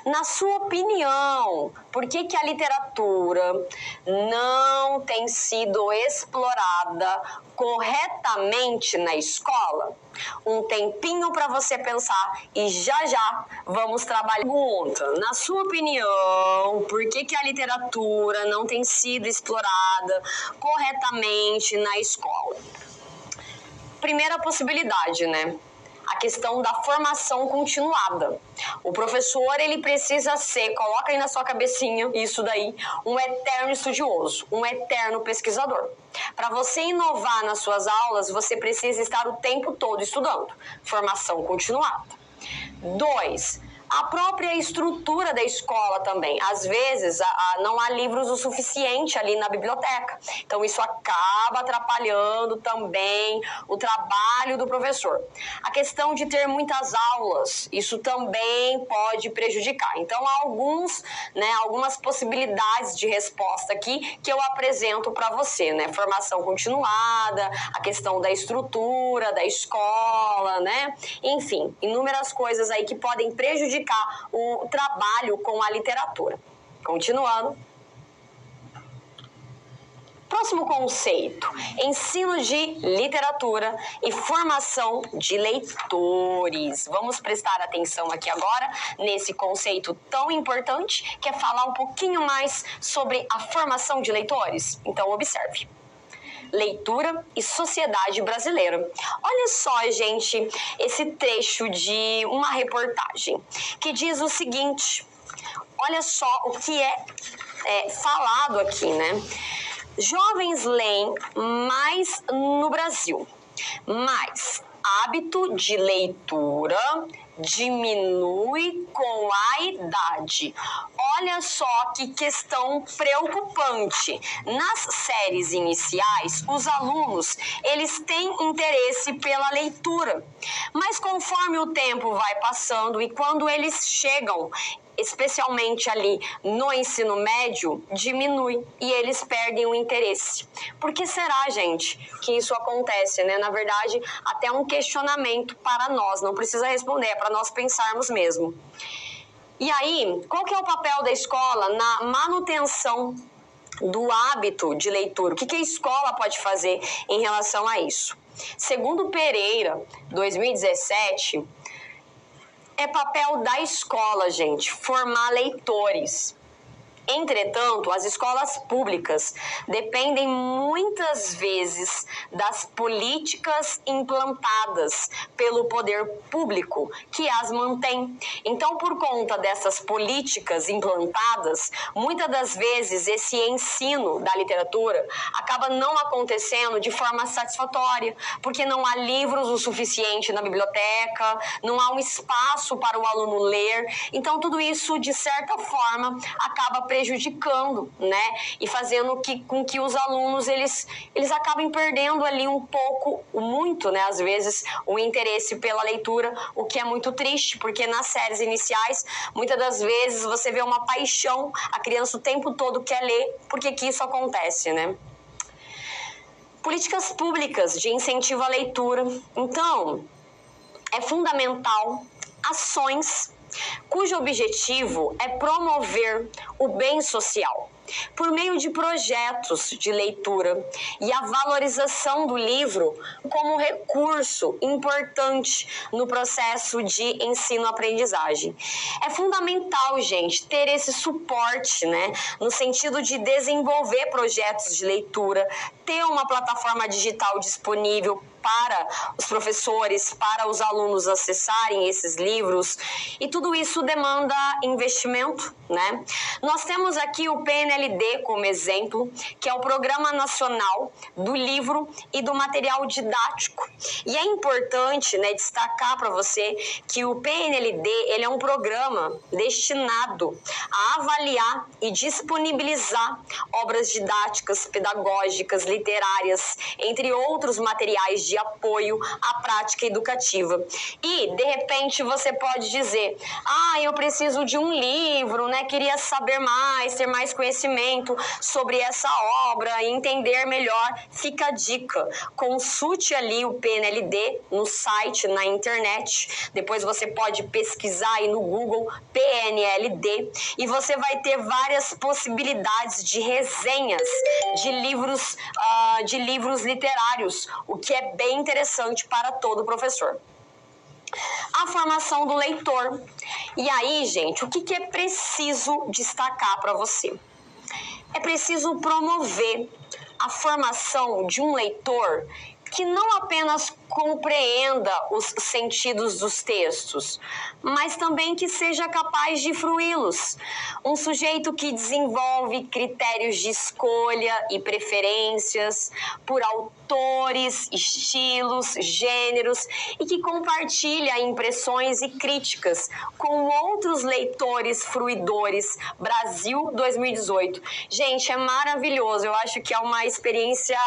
Na sua opinião, por que a literatura não tem sido explorada corretamente na escola? Um tempinho para você pensar e já vamos trabalhar. Pergunta, na sua opinião, por que a literatura não tem sido explorada corretamente na escola? Primeira possibilidade, né? A questão da formação continuada. O professor, ele precisa ser, coloca aí na sua cabecinha isso daí, um eterno estudioso, um eterno pesquisador. Para você inovar nas suas aulas, você precisa estar o tempo todo estudando. Formação continuada. 2. A própria estrutura da escola também. Às vezes, não há livros o suficiente ali na biblioteca. Então, isso acaba atrapalhando também o trabalho do professor. A questão de ter muitas aulas, isso também pode prejudicar. Então, há algumas possibilidades de resposta aqui que eu apresento para você, né? Formação continuada, a questão da estrutura da escola, né? Enfim, inúmeras coisas aí que podem prejudicar o trabalho com a literatura. Continuando. Próximo conceito, ensino de literatura e formação de leitores. Vamos prestar atenção aqui agora nesse conceito tão importante, que é falar um pouquinho mais sobre a formação de leitores. Então, observe. Leitura e sociedade brasileira. Olha só, gente, esse trecho de uma reportagem que diz o seguinte, olha só o que é falado aqui, né? Jovens leem mais no Brasil, mas hábito de leitura diminui com a idade. Olha só que questão preocupante. Nas séries iniciais, os alunos, eles têm interesse pela leitura, mas conforme o tempo vai passando e quando eles chegam, especialmente ali no ensino médio, diminui e eles perdem o interesse. Por que será, gente, que isso acontece, né? Na verdade, até um questionamento para nós, não precisa responder, é para nós pensarmos mesmo. E aí, qual que é o papel da escola na manutenção do hábito de leitura? O que a escola pode fazer em relação a isso? Segundo Pereira, 2017, é papel da escola, gente, formar leitores. Entretanto, as escolas públicas dependem muitas vezes das políticas implantadas pelo poder público que as mantém. Então, por conta dessas políticas implantadas, muitas das vezes esse ensino da literatura acaba não acontecendo de forma satisfatória, porque não há livros o suficiente na biblioteca, não há um espaço para o aluno ler. Então, tudo isso, de certa forma, acaba prejudicando, né? E fazendo com que os alunos, eles acabem perdendo ali muito, né? Às vezes, o interesse pela leitura, o que é muito triste, porque nas séries iniciais, muitas das vezes, você vê uma paixão, a criança o tempo todo quer ler, porque que isso acontece, né? Políticas públicas de incentivo à leitura. Então, é fundamental ações cujo objetivo é promover o bem social por meio de projetos de leitura e a valorização do livro como recurso importante no processo de ensino-aprendizagem. É fundamental, gente, ter esse suporte, né, no sentido de desenvolver projetos de leitura, ter uma plataforma digital disponível para os professores, para os alunos acessarem esses livros, e tudo isso demanda investimento, né? Nós temos aqui o PNLD como exemplo, que é o Programa Nacional do Livro e do Material Didático. E é importante, né, destacar para você que o PNLD ele é um programa destinado a avaliar e disponibilizar obras didáticas, pedagógicas, literárias, entre outros materiais de apoio à prática educativa. E, de repente, você pode dizer, eu preciso de um livro, né? Queria saber mais, ter mais conhecimento sobre essa obra, entender melhor. Fica a dica, consulte ali o PNLD no site, na internet. Depois você pode pesquisar aí no Google PNLD e você vai ter várias possibilidades de resenhas de livros literários, o que é bem interessante para todo professor. A formação do leitor. E aí, gente, o que é preciso destacar para você? É preciso promover a formação de um leitor que não apenas compreenda os sentidos dos textos, mas também que seja capaz de fruí-los. Um sujeito que desenvolve critérios de escolha e preferências por autores, estilos, gêneros e que compartilha impressões e críticas com outros leitores fruidores. Brasil 2018. Gente, é maravilhoso. Eu acho que é uma experiência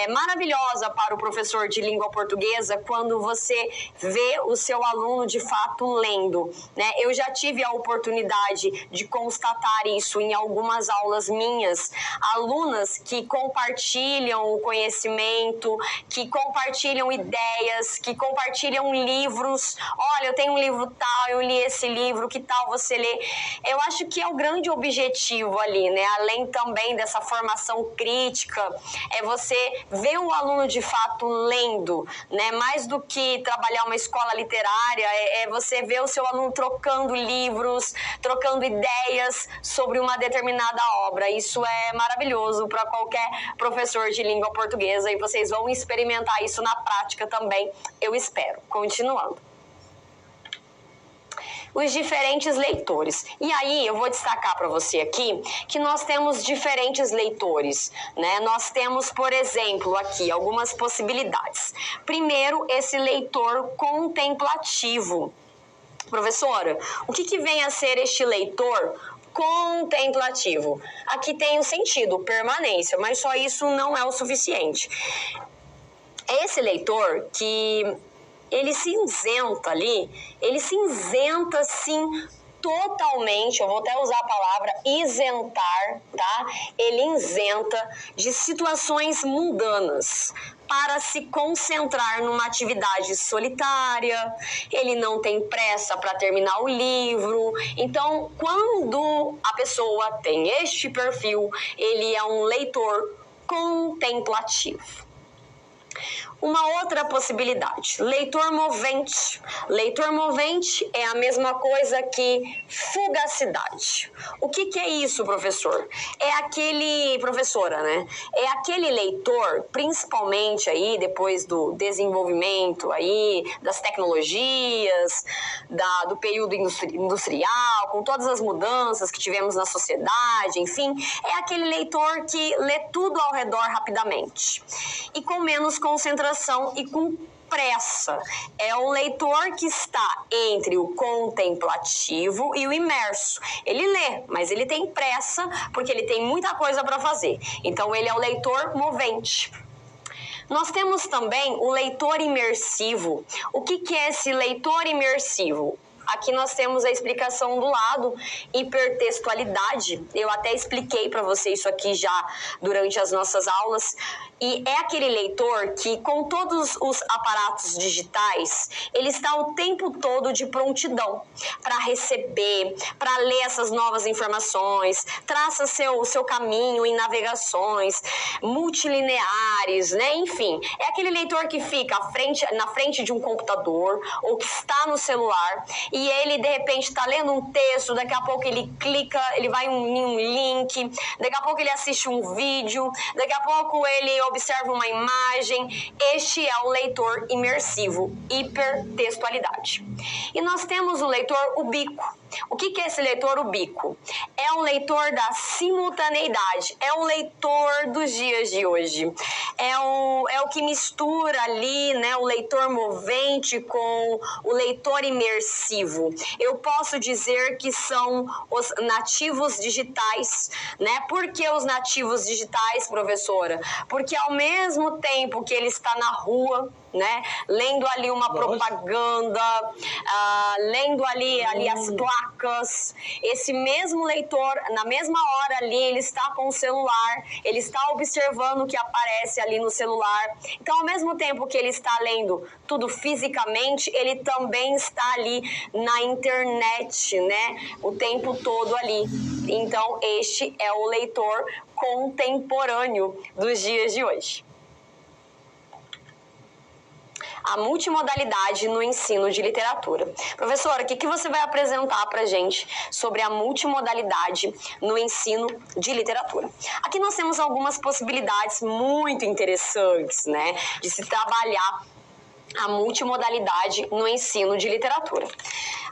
maravilhosa para o professor de língua portuguesa quando você vê o seu aluno de fato lendo, né? Eu já tive a oportunidade de constatar isso em algumas aulas minhas, alunas que compartilham o conhecimento, que compartilham ideias, que compartilham livros. Olha, eu tenho um livro tal, eu li esse livro, que tal você ler? Eu acho que é o grande objetivo ali, né? Além também dessa formação crítica, é você ver o aluno de fato lendo, né? Mais do que trabalhar uma escola literária, é você ver o seu aluno trocando livros, trocando ideias sobre uma determinada obra. Isso é maravilhoso para qualquer professor de língua portuguesa e vocês vão experimentar isso na prática também, eu espero. Continuando. Os diferentes leitores. E aí eu vou destacar para você aqui que nós temos diferentes leitores, né? Nós temos, por exemplo, aqui algumas possibilidades. Primeiro, esse leitor contemplativo. Professora, o que vem a ser este leitor contemplativo? Aqui tem o sentido, permanência, mas só isso não é o suficiente. É esse leitor que ele se isenta ali, ele se isenta assim totalmente, eu vou até usar a palavra isentar, tá? Ele isenta de situações mundanas para se concentrar numa atividade solitária, ele não tem pressa para terminar o livro. Então, quando a pessoa tem este perfil, ele é um leitor contemplativo. Uma outra possibilidade, leitor movente. Leitor movente é a mesma coisa que fugacidade. O que é isso, professor? É aquele, professora, né? É aquele leitor, principalmente aí depois do desenvolvimento aí das tecnologias, do período industrial, com todas as mudanças que tivemos na sociedade, enfim, é aquele leitor que lê tudo ao redor rapidamente e com menos concentração e com pressa. É o leitor que está entre o contemplativo e o imerso. Ele lê, mas ele tem pressa porque ele tem muita coisa para fazer. Então ele é o leitor movente. Nós temos também o leitor imersivo. O que é esse leitor imersivo? Aqui nós temos a explicação do lado, hipertextualidade. Eu até expliquei para você isso aqui já durante as nossas aulas. E é aquele leitor que, com todos os aparatos digitais, ele está o tempo todo de prontidão para receber, para ler essas novas informações, traça seu caminho em navegações multilineares, né? Enfim, é aquele leitor que fica na frente de um computador ou que está no celular e ele de repente está lendo um texto, daqui a pouco ele clica, ele vai em um link, daqui a pouco ele assiste um vídeo, daqui a pouco ele observa uma imagem. Este é o leitor imersivo, hipertextualidade. E nós temos o leitor ubíquo. O que é esse leitor ubíquo? É um leitor da simultaneidade, é o leitor dos dias de hoje, é o que mistura ali, né, o leitor movente com o leitor imersivo. Eu posso dizer que são os nativos digitais, né? Por que os nativos digitais, professora? Porque ao mesmo tempo que ele está na rua, né, lendo ali uma propaganda, lendo ali as placas, esse mesmo leitor, na mesma hora ali, ele está com o celular, ele está observando o que aparece ali no celular. Então, ao mesmo tempo que ele está lendo tudo fisicamente, ele também está ali na internet, né, o tempo todo ali. Então, este é o leitor contemporâneo dos dias de hoje. A multimodalidade no ensino de literatura. Professora, o que você vai apresentar para a gente sobre a multimodalidade no ensino de literatura? Aqui nós temos algumas possibilidades muito interessantes, né, de se trabalhar a multimodalidade no ensino de literatura.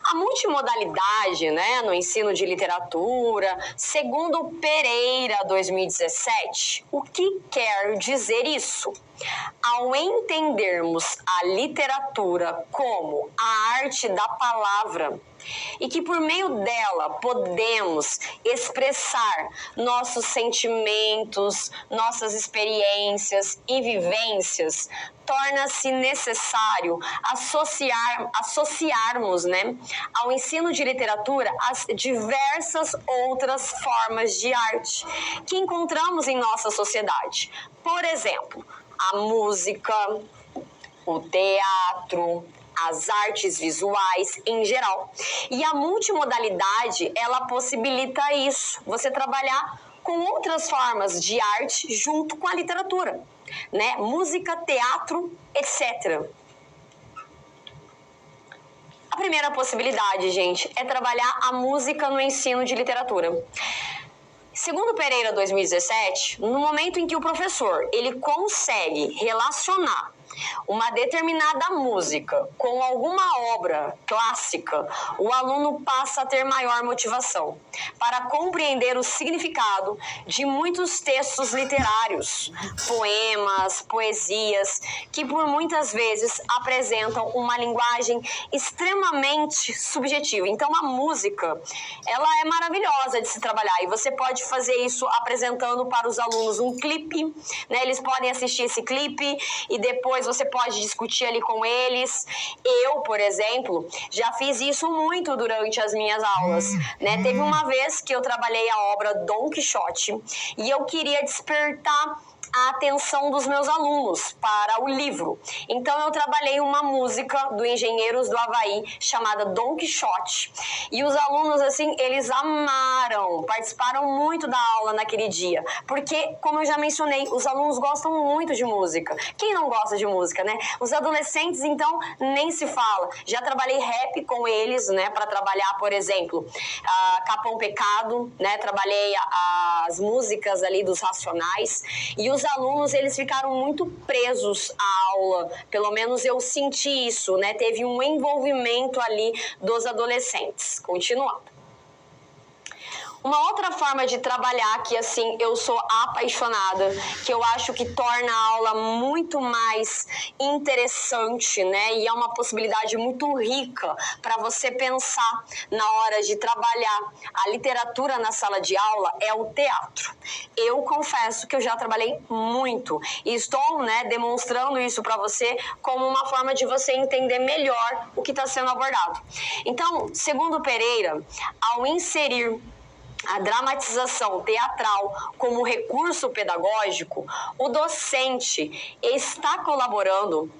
A multimodalidade, né, no ensino de literatura, segundo Pereira 2017, o que quer dizer isso? Ao entendermos a literatura como a arte da palavra e que por meio dela podemos expressar nossos sentimentos, nossas experiências e vivências, torna-se necessário associarmos, né, ao ensino de literatura as diversas outras formas de arte que encontramos em nossa sociedade. Por exemplo, a música, o teatro, as artes visuais em geral. E a multimodalidade, ela possibilita isso, você trabalhar com outras formas de arte junto com a literatura, né? Música, teatro, etc. A primeira possibilidade, gente, é trabalhar a música no ensino de literatura. Segundo Pereira 2017, no momento em que o professor ele consegue relacionar uma determinada música com alguma obra clássica, o aluno passa a ter maior motivação para compreender o significado de muitos textos literários, poemas, poesias, que por muitas vezes apresentam uma linguagem extremamente subjetiva. Então a música, ela é maravilhosa de se trabalhar e você pode fazer isso apresentando para os alunos um clipe, né? Eles podem assistir esse clipe e depois você pode discutir ali com eles. Eu, por exemplo, já fiz isso muito durante as minhas aulas, né? Teve uma vez que eu trabalhei a obra Dom Quixote e eu queria despertar a atenção dos meus alunos para o livro. Então eu trabalhei uma música do Engenheiros do Havaí chamada Dom Quixote. E os alunos, assim, eles amaram, participaram muito da aula naquele dia. Porque, como eu já mencionei, os alunos gostam muito de música. Quem não gosta de música, né? Os adolescentes, então, nem se fala. Já trabalhei rap com eles, né? Para trabalhar, por exemplo, Capão Pecado, né? Trabalhei as músicas ali dos Racionais. E os alunos, eles ficaram muito presos à aula, pelo menos eu senti isso, né? Teve um envolvimento ali dos adolescentes. Continuando. Uma outra forma de trabalhar que, assim, eu sou apaixonada, que eu acho que torna a aula muito mais interessante, né? E é uma possibilidade muito rica para você pensar na hora de trabalhar a literatura na sala de aula, é o teatro. Eu confesso que eu já trabalhei muito e estou, né, demonstrando isso para você como uma forma de você entender melhor o que está sendo abordado. Então, segundo Pereira, ao inserir a dramatização teatral como recurso pedagógico, o docente está colaborando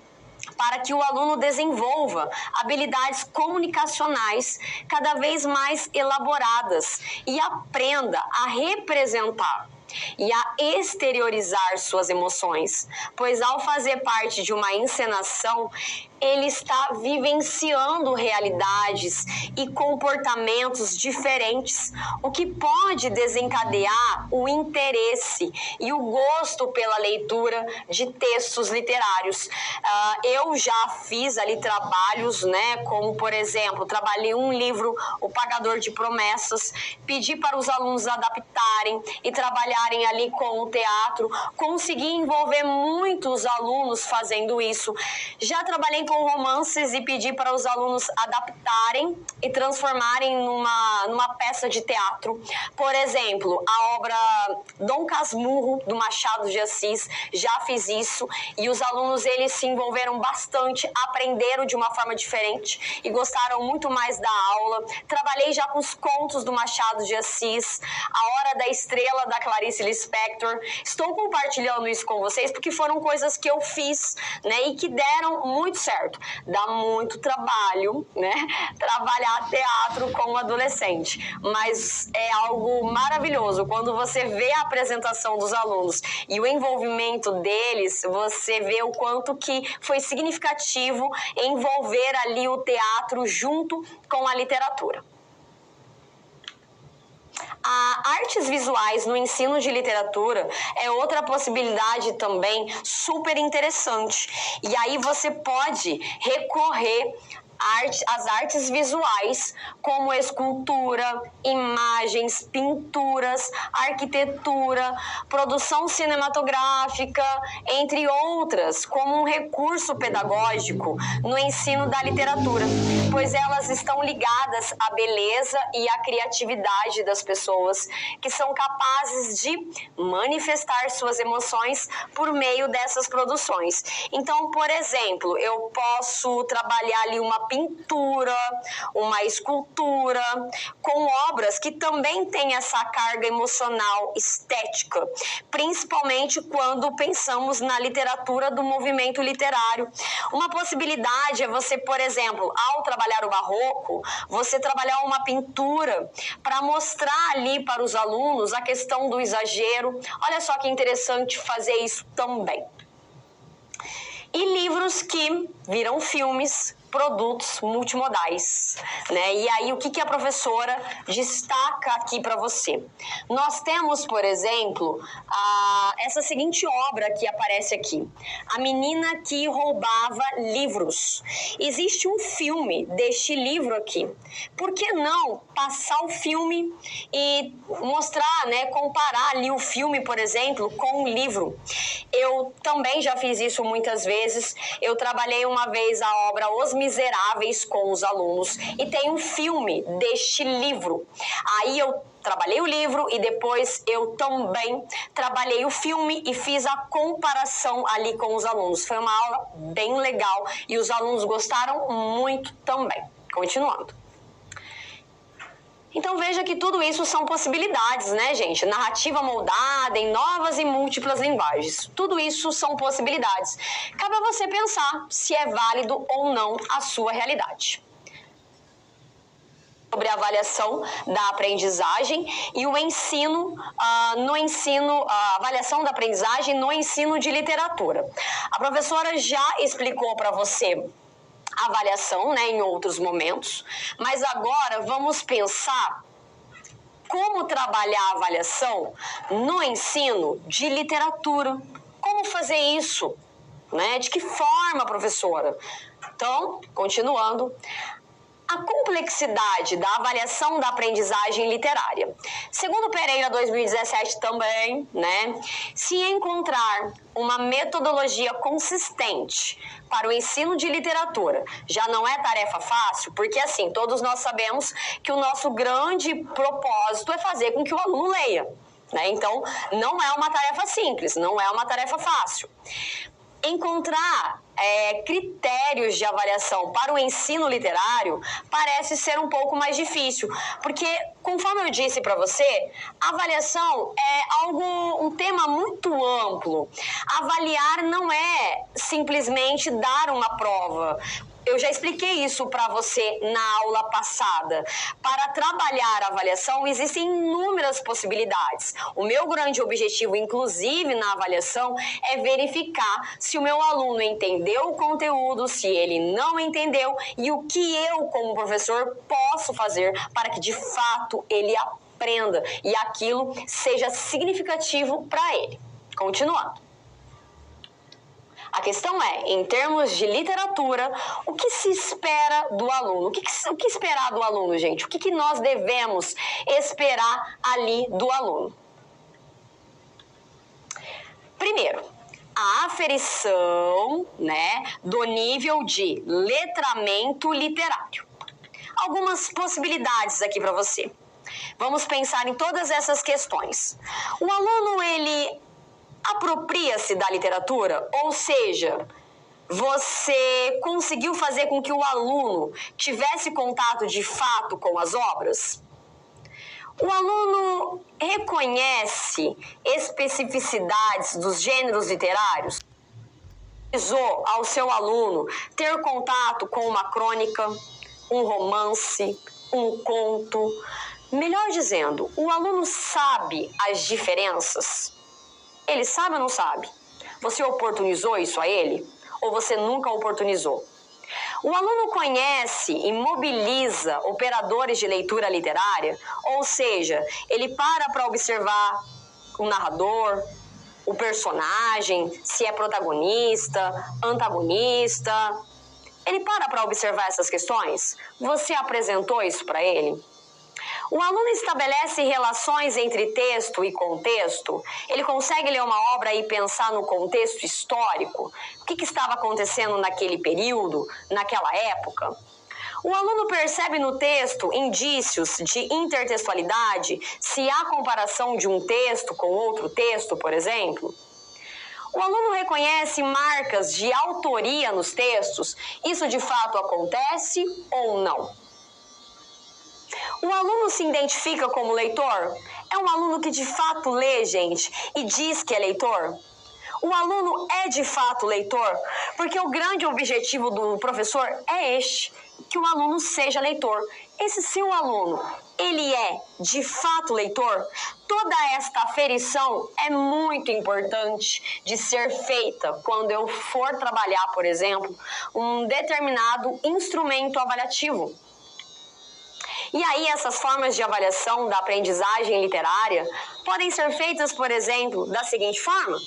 para que o aluno desenvolva habilidades comunicacionais cada vez mais elaboradas e aprenda a representar e a exteriorizar suas emoções, pois ao fazer parte de uma encenação, ele está vivenciando realidades e comportamentos diferentes, o que pode desencadear o interesse e o gosto pela leitura de textos literários. Eu já fiz ali trabalhos, né, como por exemplo, trabalhei um livro, O Pagador de Promessas, pedi para os alunos adaptarem e trabalharem ali com o teatro, consegui envolver muitos alunos fazendo isso. Já trabalhei com romances e pedi para os alunos adaptarem e transformarem numa peça de teatro. Por exemplo, a obra Dom Casmurro, do Machado de Assis, já fiz isso e os alunos eles se envolveram bastante, aprenderam de uma forma diferente e gostaram muito mais da aula. Trabalhei já com os contos do Machado de Assis, A Hora da Estrela, da Clarice Lispector. Estou compartilhando isso com vocês porque foram coisas que eu fiz, né, e que deram muito certo. Dá muito trabalho, né, trabalhar teatro com adolescente, mas é algo maravilhoso. Quando você vê a apresentação dos alunos e o envolvimento deles, você vê o quanto que foi significativo envolver ali o teatro junto com a literatura. Artes visuais no ensino de literatura é outra possibilidade também super interessante. E aí você pode recorrer às artes visuais, como escultura, imagens, pinturas, arquitetura, produção cinematográfica, entre outras, como um recurso pedagógico no ensino da literatura, pois elas estão ligadas à beleza e à criatividade das pessoas, que são capazes de manifestar suas emoções por meio dessas produções. Então, por exemplo, eu posso trabalhar ali uma pintura, uma escultura, com obras que também têm essa carga emocional estética, principalmente quando pensamos na literatura do movimento literário. Uma possibilidade é você, por exemplo, ao trabalhar o barroco, você trabalhar uma pintura para mostrar ali para os alunos a questão do exagero. Olha só que interessante fazer isso também. E livros que viram filmes, produtos multimodais, né? E aí, o que a professora destaca aqui para você? Nós temos, por exemplo, essa seguinte obra que aparece aqui, A Menina que Roubava Livros. Existe um filme deste livro aqui. Por que não passar o filme e mostrar, né, comparar ali o filme, por exemplo, com o livro? Eu também já fiz isso muitas vezes. Eu trabalhei uma vez a obra Os Miseráveis com os alunos e tem um filme deste livro. Aí eu trabalhei o livro e depois eu também trabalhei o filme e fiz a comparação ali com os alunos. Foi uma aula bem legal e os alunos gostaram muito também. Continuando. Então veja que tudo isso são possibilidades, né, gente? Narrativa moldada em novas e múltiplas linguagens. Tudo isso são possibilidades. Cabe a você pensar se é válido ou não a sua realidade. Sobre a avaliação da aprendizagem e o ensino, a avaliação da aprendizagem no ensino de literatura. A professora já explicou para você avaliação, né, em outros momentos, mas agora vamos pensar como trabalhar a avaliação no ensino de literatura. Como fazer isso, né? De que forma, professora? Então, continuando, a complexidade da avaliação da aprendizagem literária. Segundo Pereira 2017 também, né, se encontrar uma metodologia consistente para o ensino de literatura já não é tarefa fácil, porque assim, todos nós sabemos que o nosso grande propósito é fazer com que o aluno leia, né? Então, não é uma tarefa simples, não é uma tarefa fácil. Encontrar critérios de avaliação para o ensino literário parece ser um pouco mais difícil, porque, conforme eu disse para você, a avaliação é um tema muito amplo. Avaliar não é simplesmente dar uma prova. Eu já expliquei isso para você na aula passada. Para trabalhar a avaliação, existem inúmeras possibilidades. O meu grande objetivo, inclusive na avaliação, é verificar se o meu aluno entendeu o conteúdo, se ele não entendeu e o que eu, como professor, posso fazer para que de fato ele aprenda e aquilo seja significativo para ele. Continuando. A questão é, em termos de literatura, o que se espera do aluno? O que esperar do aluno, gente? O que nós devemos esperar ali do aluno? Primeiro, a aferição, do nível de letramento literário. Algumas possibilidades aqui para você. Vamos pensar em todas essas questões. O aluno, ele apropria-se da literatura, ou seja, você conseguiu fazer com que o aluno tivesse contato de fato com as obras? O aluno reconhece especificidades dos gêneros literários? Precisou ao seu aluno ter contato com uma crônica, um romance, um conto? Melhor dizendo, o aluno sabe as diferenças? Ele sabe ou não sabe? Você oportunizou isso a ele? Ou você nunca oportunizou? O aluno conhece e mobiliza operadores de leitura literária? Ou seja, ele para observar o narrador, o personagem, se é protagonista, antagonista. Ele para observar essas questões? Você apresentou isso para ele? O aluno estabelece relações entre texto e contexto? Ele consegue ler uma obra e pensar no contexto histórico? O que estava acontecendo naquele período, naquela época? O aluno percebe no texto indícios de intertextualidade, se há comparação de um texto com outro texto, por exemplo? O aluno reconhece marcas de autoria nos textos? Isso de fato acontece ou não? O aluno se identifica como leitor? É um aluno que de fato lê, gente, e diz que é leitor? O aluno é de fato leitor? Porque o grande objetivo do professor é este, que o aluno seja leitor. Esse seu aluno, ele é de fato leitor? Toda esta aferição é muito importante de ser feita quando eu for trabalhar, por exemplo, um determinado instrumento avaliativo. E aí essas formas de avaliação da aprendizagem literária podem ser feitas, por exemplo, da seguinte forma: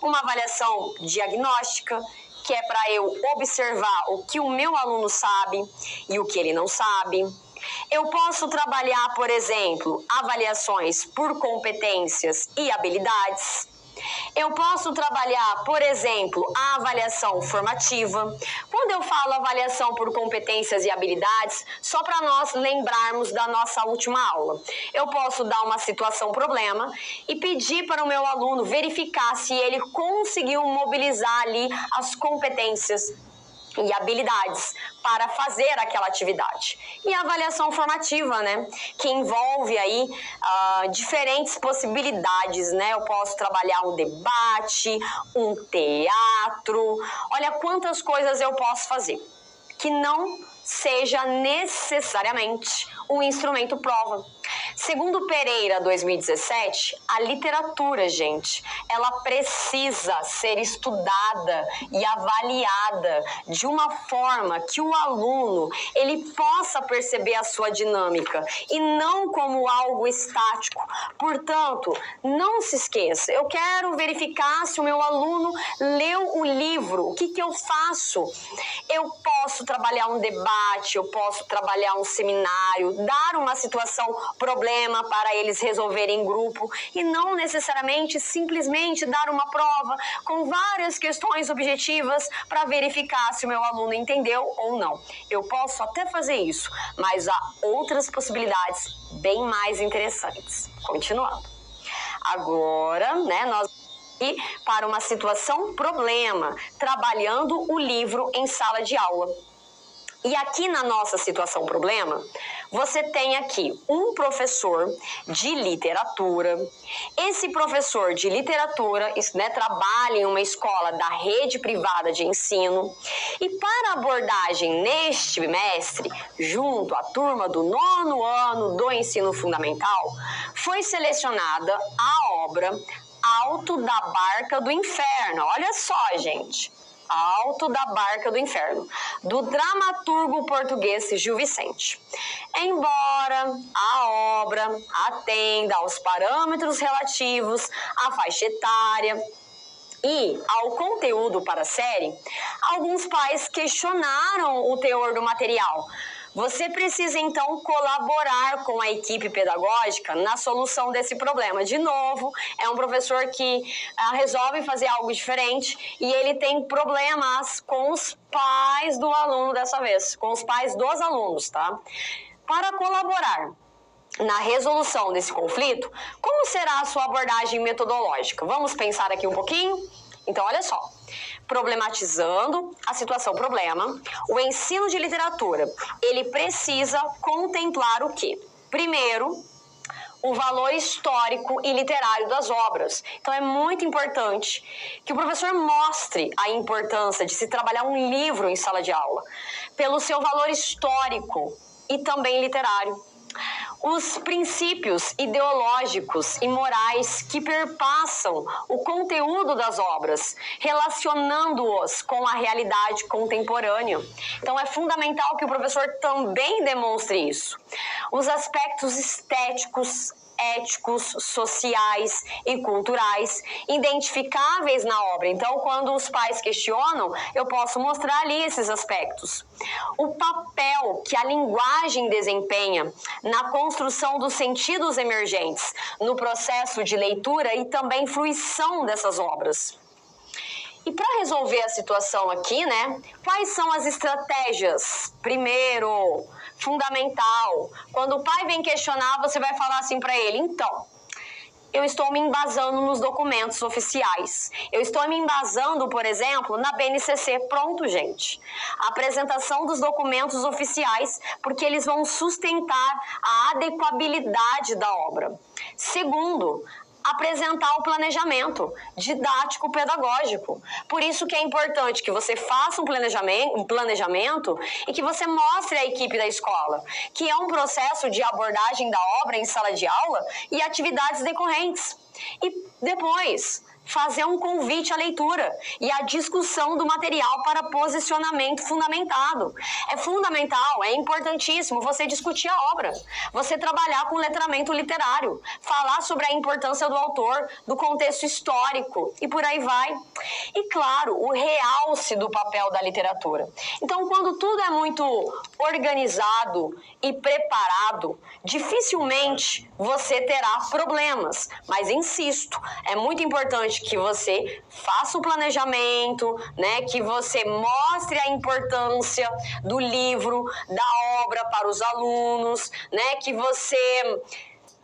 uma avaliação diagnóstica, que é para eu observar o que o meu aluno sabe e o que ele não sabe. Eu posso trabalhar, por exemplo, avaliações por competências e habilidades. Eu posso trabalhar, por exemplo, a avaliação formativa. Quando eu falo avaliação por competências e habilidades, só para nós lembrarmos da nossa última aula. Eu posso dar uma situação-problema e pedir para o meu aluno verificar se ele conseguiu mobilizar ali as competências e habilidades para fazer aquela atividade. E a avaliação formativa, que envolve aí diferentes possibilidades, Eu posso trabalhar um debate, um teatro, olha quantas coisas eu posso fazer, que não seja necessariamente um instrumento prova. Segundo Pereira, 2017, a literatura, gente, ela precisa ser estudada e avaliada de uma forma que o aluno ele possa perceber a sua dinâmica e não como algo estático. Portanto, não se esqueça, eu quero verificar se o meu aluno leu o livro. O que eu faço? Eu posso trabalhar um debate, eu posso trabalhar um seminário, dar uma situação problema para eles resolverem em grupo e não necessariamente simplesmente dar uma prova com várias questões objetivas para verificar se o meu aluno entendeu ou não. Eu posso até fazer isso, mas há outras possibilidades bem mais interessantes. Continuando. Agora, nós ir para uma situação problema, trabalhando o livro em sala de aula. E aqui na nossa situação problema, você tem aqui um professor de literatura. Esse professor de literatura, né, trabalha em uma escola da rede privada de ensino. E para abordagem neste bimestre, junto à turma do 9º ano do ensino fundamental, foi selecionada a obra Alto da Barca do Inferno. Olha só, gente. Alto da Barca do Inferno, do dramaturgo português Gil Vicente. Embora a obra atenda aos parâmetros relativos à faixa etária e ao conteúdo para a série, alguns pais questionaram o teor do material. Você precisa, então, colaborar com a equipe pedagógica na solução desse problema. De novo, é um professor que resolve fazer algo diferente e ele tem problemas com os pais do aluno dessa vez, com os pais dos alunos, tá? Para colaborar na resolução desse conflito, como será a sua abordagem metodológica? Vamos pensar aqui um pouquinho? Então, olha só. Problematizando a situação problema, o ensino de literatura, ele precisa contemplar o quê? Primeiro, o valor histórico e literário das obras. Então é muito importante que o professor mostre a importância de se trabalhar um livro em sala de aula, pelo seu valor histórico e também literário. Os princípios ideológicos e morais que perpassam o conteúdo das obras, relacionando-os com a realidade contemporânea. Então, é fundamental que o professor também demonstre isso. Os aspectos estéticos, éticos, sociais e culturais identificáveis na obra. Então, quando os pais questionam, eu posso mostrar ali esses aspectos. O papel que a linguagem desempenha na construção dos sentidos emergentes, no processo de leitura e também fruição dessas obras. E para resolver a situação aqui, né, quais são as estratégias? Primeiro, fundamental, quando o pai vem questionar, você vai falar assim para ele, então, eu estou me embasando nos documentos oficiais. Eu estou me embasando, por exemplo, na BNCC. Pronto, gente. A apresentação dos documentos oficiais, porque eles vão sustentar a adequabilidade da obra. Segundo, apresentar o planejamento didático-pedagógico. Por isso que é importante que você faça um planejamento e que você mostre à equipe da escola, que é um processo de abordagem da obra em sala de aula e atividades decorrentes. E depois, fazer um convite à leitura e à discussão do material para posicionamento fundamentado. É fundamental, é importantíssimo você discutir a obra, você trabalhar com letramento literário, falar sobre a importância do autor, do contexto histórico e por aí vai. E claro, o realce do papel da literatura. Então, quando tudo é muito organizado e preparado, dificilmente você terá problemas. Mas insisto, é muito importante que você faça o planejamento, né, que você mostre a importância do livro, da obra para os alunos, né, que você,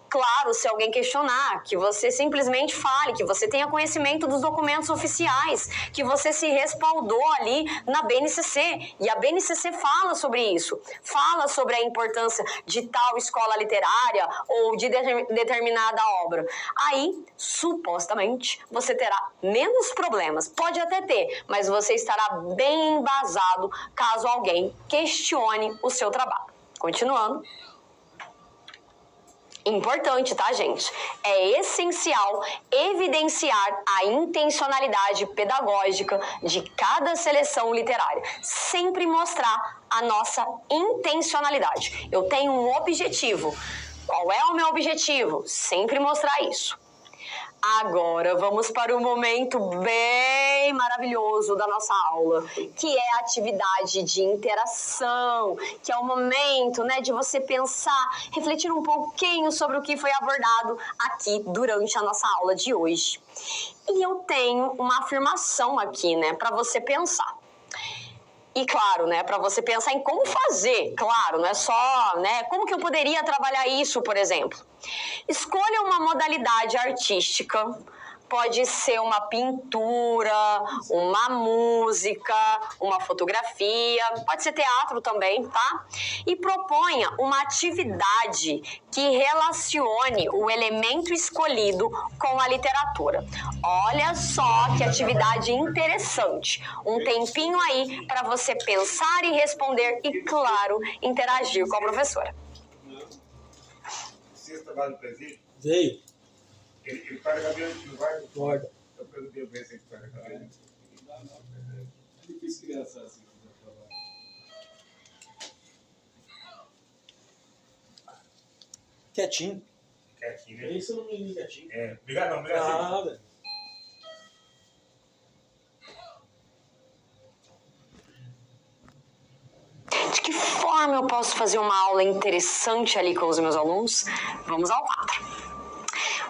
claro, se alguém questionar, que você simplesmente fale, que você tenha conhecimento dos documentos oficiais, que você se respaldou ali na BNCC. E a BNCC fala sobre isso, fala sobre a importância de tal escola literária ou de determinada obra. Aí, supostamente, você terá menos problemas. Pode até ter, mas você estará bem embasado caso alguém questione o seu trabalho. Continuando. Importante, tá, gente? É essencial evidenciar a intencionalidade pedagógica de cada seleção literária. Sempre mostrar a nossa intencionalidade. Eu tenho um objetivo. Qual é o meu objetivo? Sempre mostrar isso. Agora vamos para o momento bem maravilhoso da nossa aula, que é a atividade de interação, que é o momento, né, de você pensar, refletir um pouquinho sobre o que foi abordado aqui durante a nossa aula de hoje. E eu tenho uma afirmação aqui, né, para você pensar. E claro, né, para você pensar em como fazer, claro, não é só, né, como que eu poderia trabalhar isso, por exemplo. Escolha uma modalidade artística pode ser uma pintura, uma música, uma fotografia, pode ser teatro também, tá? E proponha uma atividade que relacione o elemento escolhido com a literatura. Olha só que atividade interessante. Um tempinho aí para você pensar e responder e, claro, interagir com a professora. Sexta vai no presídio? Veio. Ele paga cabelo que não vai? Guarda. Eu perguntei pra ele se ele paga cabelo. É difícil criança assim. Quietinho. Quietinho, É né? isso no menino quietinho. É, obrigado, obrigado. Nada. De que forma eu posso fazer uma aula interessante ali com os meus alunos? Vamos ao quadro.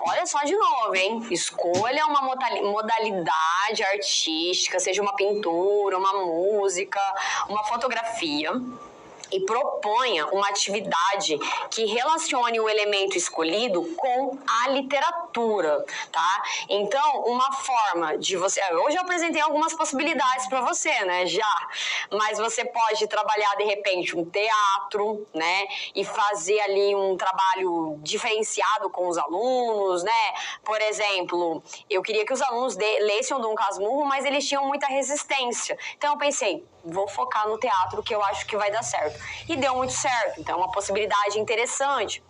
Olha só de novo, hein? Escolha uma modalidade artística, seja uma pintura, uma música, uma fotografia, e proponha uma atividade que relacione o elemento escolhido com a literatura, tá? Então, uma forma de você... Hoje eu apresentei algumas possibilidades para você, né? Já. Mas você pode trabalhar, de repente, um teatro, né? E fazer ali um trabalho diferenciado com os alunos, né? Por exemplo, eu queria que os alunos lessem o Dom Casmurro, mas eles tinham muita resistência. Então, eu pensei, vou focar no teatro que eu acho que vai dar certo. E deu muito certo, então é uma possibilidade interessante.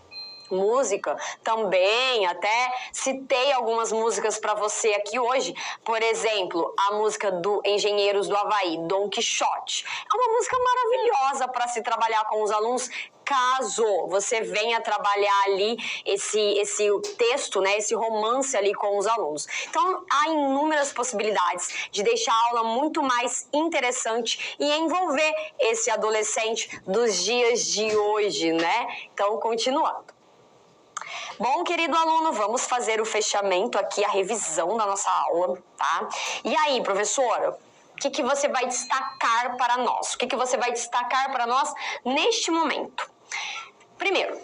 Música também, até citei algumas músicas para você aqui hoje. Por exemplo, a música do Engenheiros do Havaí, Dom Quixote. É uma música maravilhosa para se trabalhar com os alunos, caso você venha trabalhar ali esse texto, né, esse romance ali com os alunos. Então, há inúmeras possibilidades de deixar a aula muito mais interessante e envolver esse adolescente dos dias de hoje, né? Então, continuando. Bom, querido aluno, vamos fazer o fechamento aqui, a revisão da nossa aula, tá? E aí, professora, o que você vai destacar para nós? O que você vai destacar para nós neste momento? Primeiro,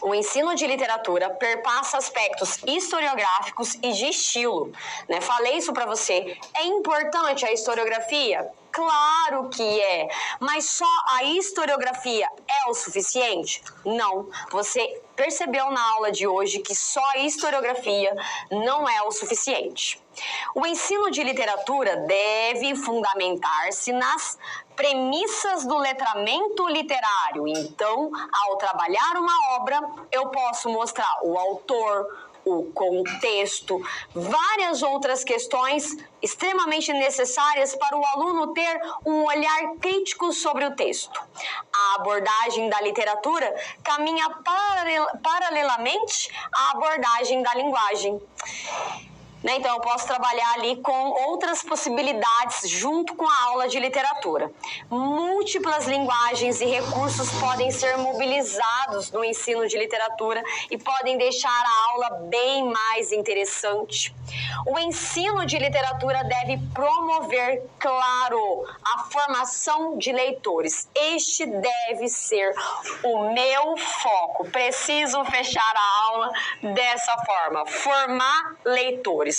o ensino de literatura perpassa aspectos historiográficos e de estilo, né? Falei isso para você. É importante a historiografia? Claro que é, mas só a historiografia é o suficiente? Não. Você percebeu na aula de hoje que só a historiografia não é o suficiente. O ensino de literatura deve fundamentar-se nas premissas do letramento literário. Então, ao trabalhar uma obra, eu posso mostrar o autor, o contexto, várias outras questões extremamente necessárias para o aluno ter um olhar crítico sobre o texto. A abordagem da literatura caminha paralelamente à abordagem da linguagem. Então, eu posso trabalhar ali com outras possibilidades junto com a aula de literatura. Múltiplas linguagens e recursos podem ser mobilizados no ensino de literatura e podem deixar a aula bem mais interessante. O ensino de literatura deve promover, claro, a formação de leitores. Este deve ser o meu foco. Preciso fechar a aula dessa forma, formar leitores.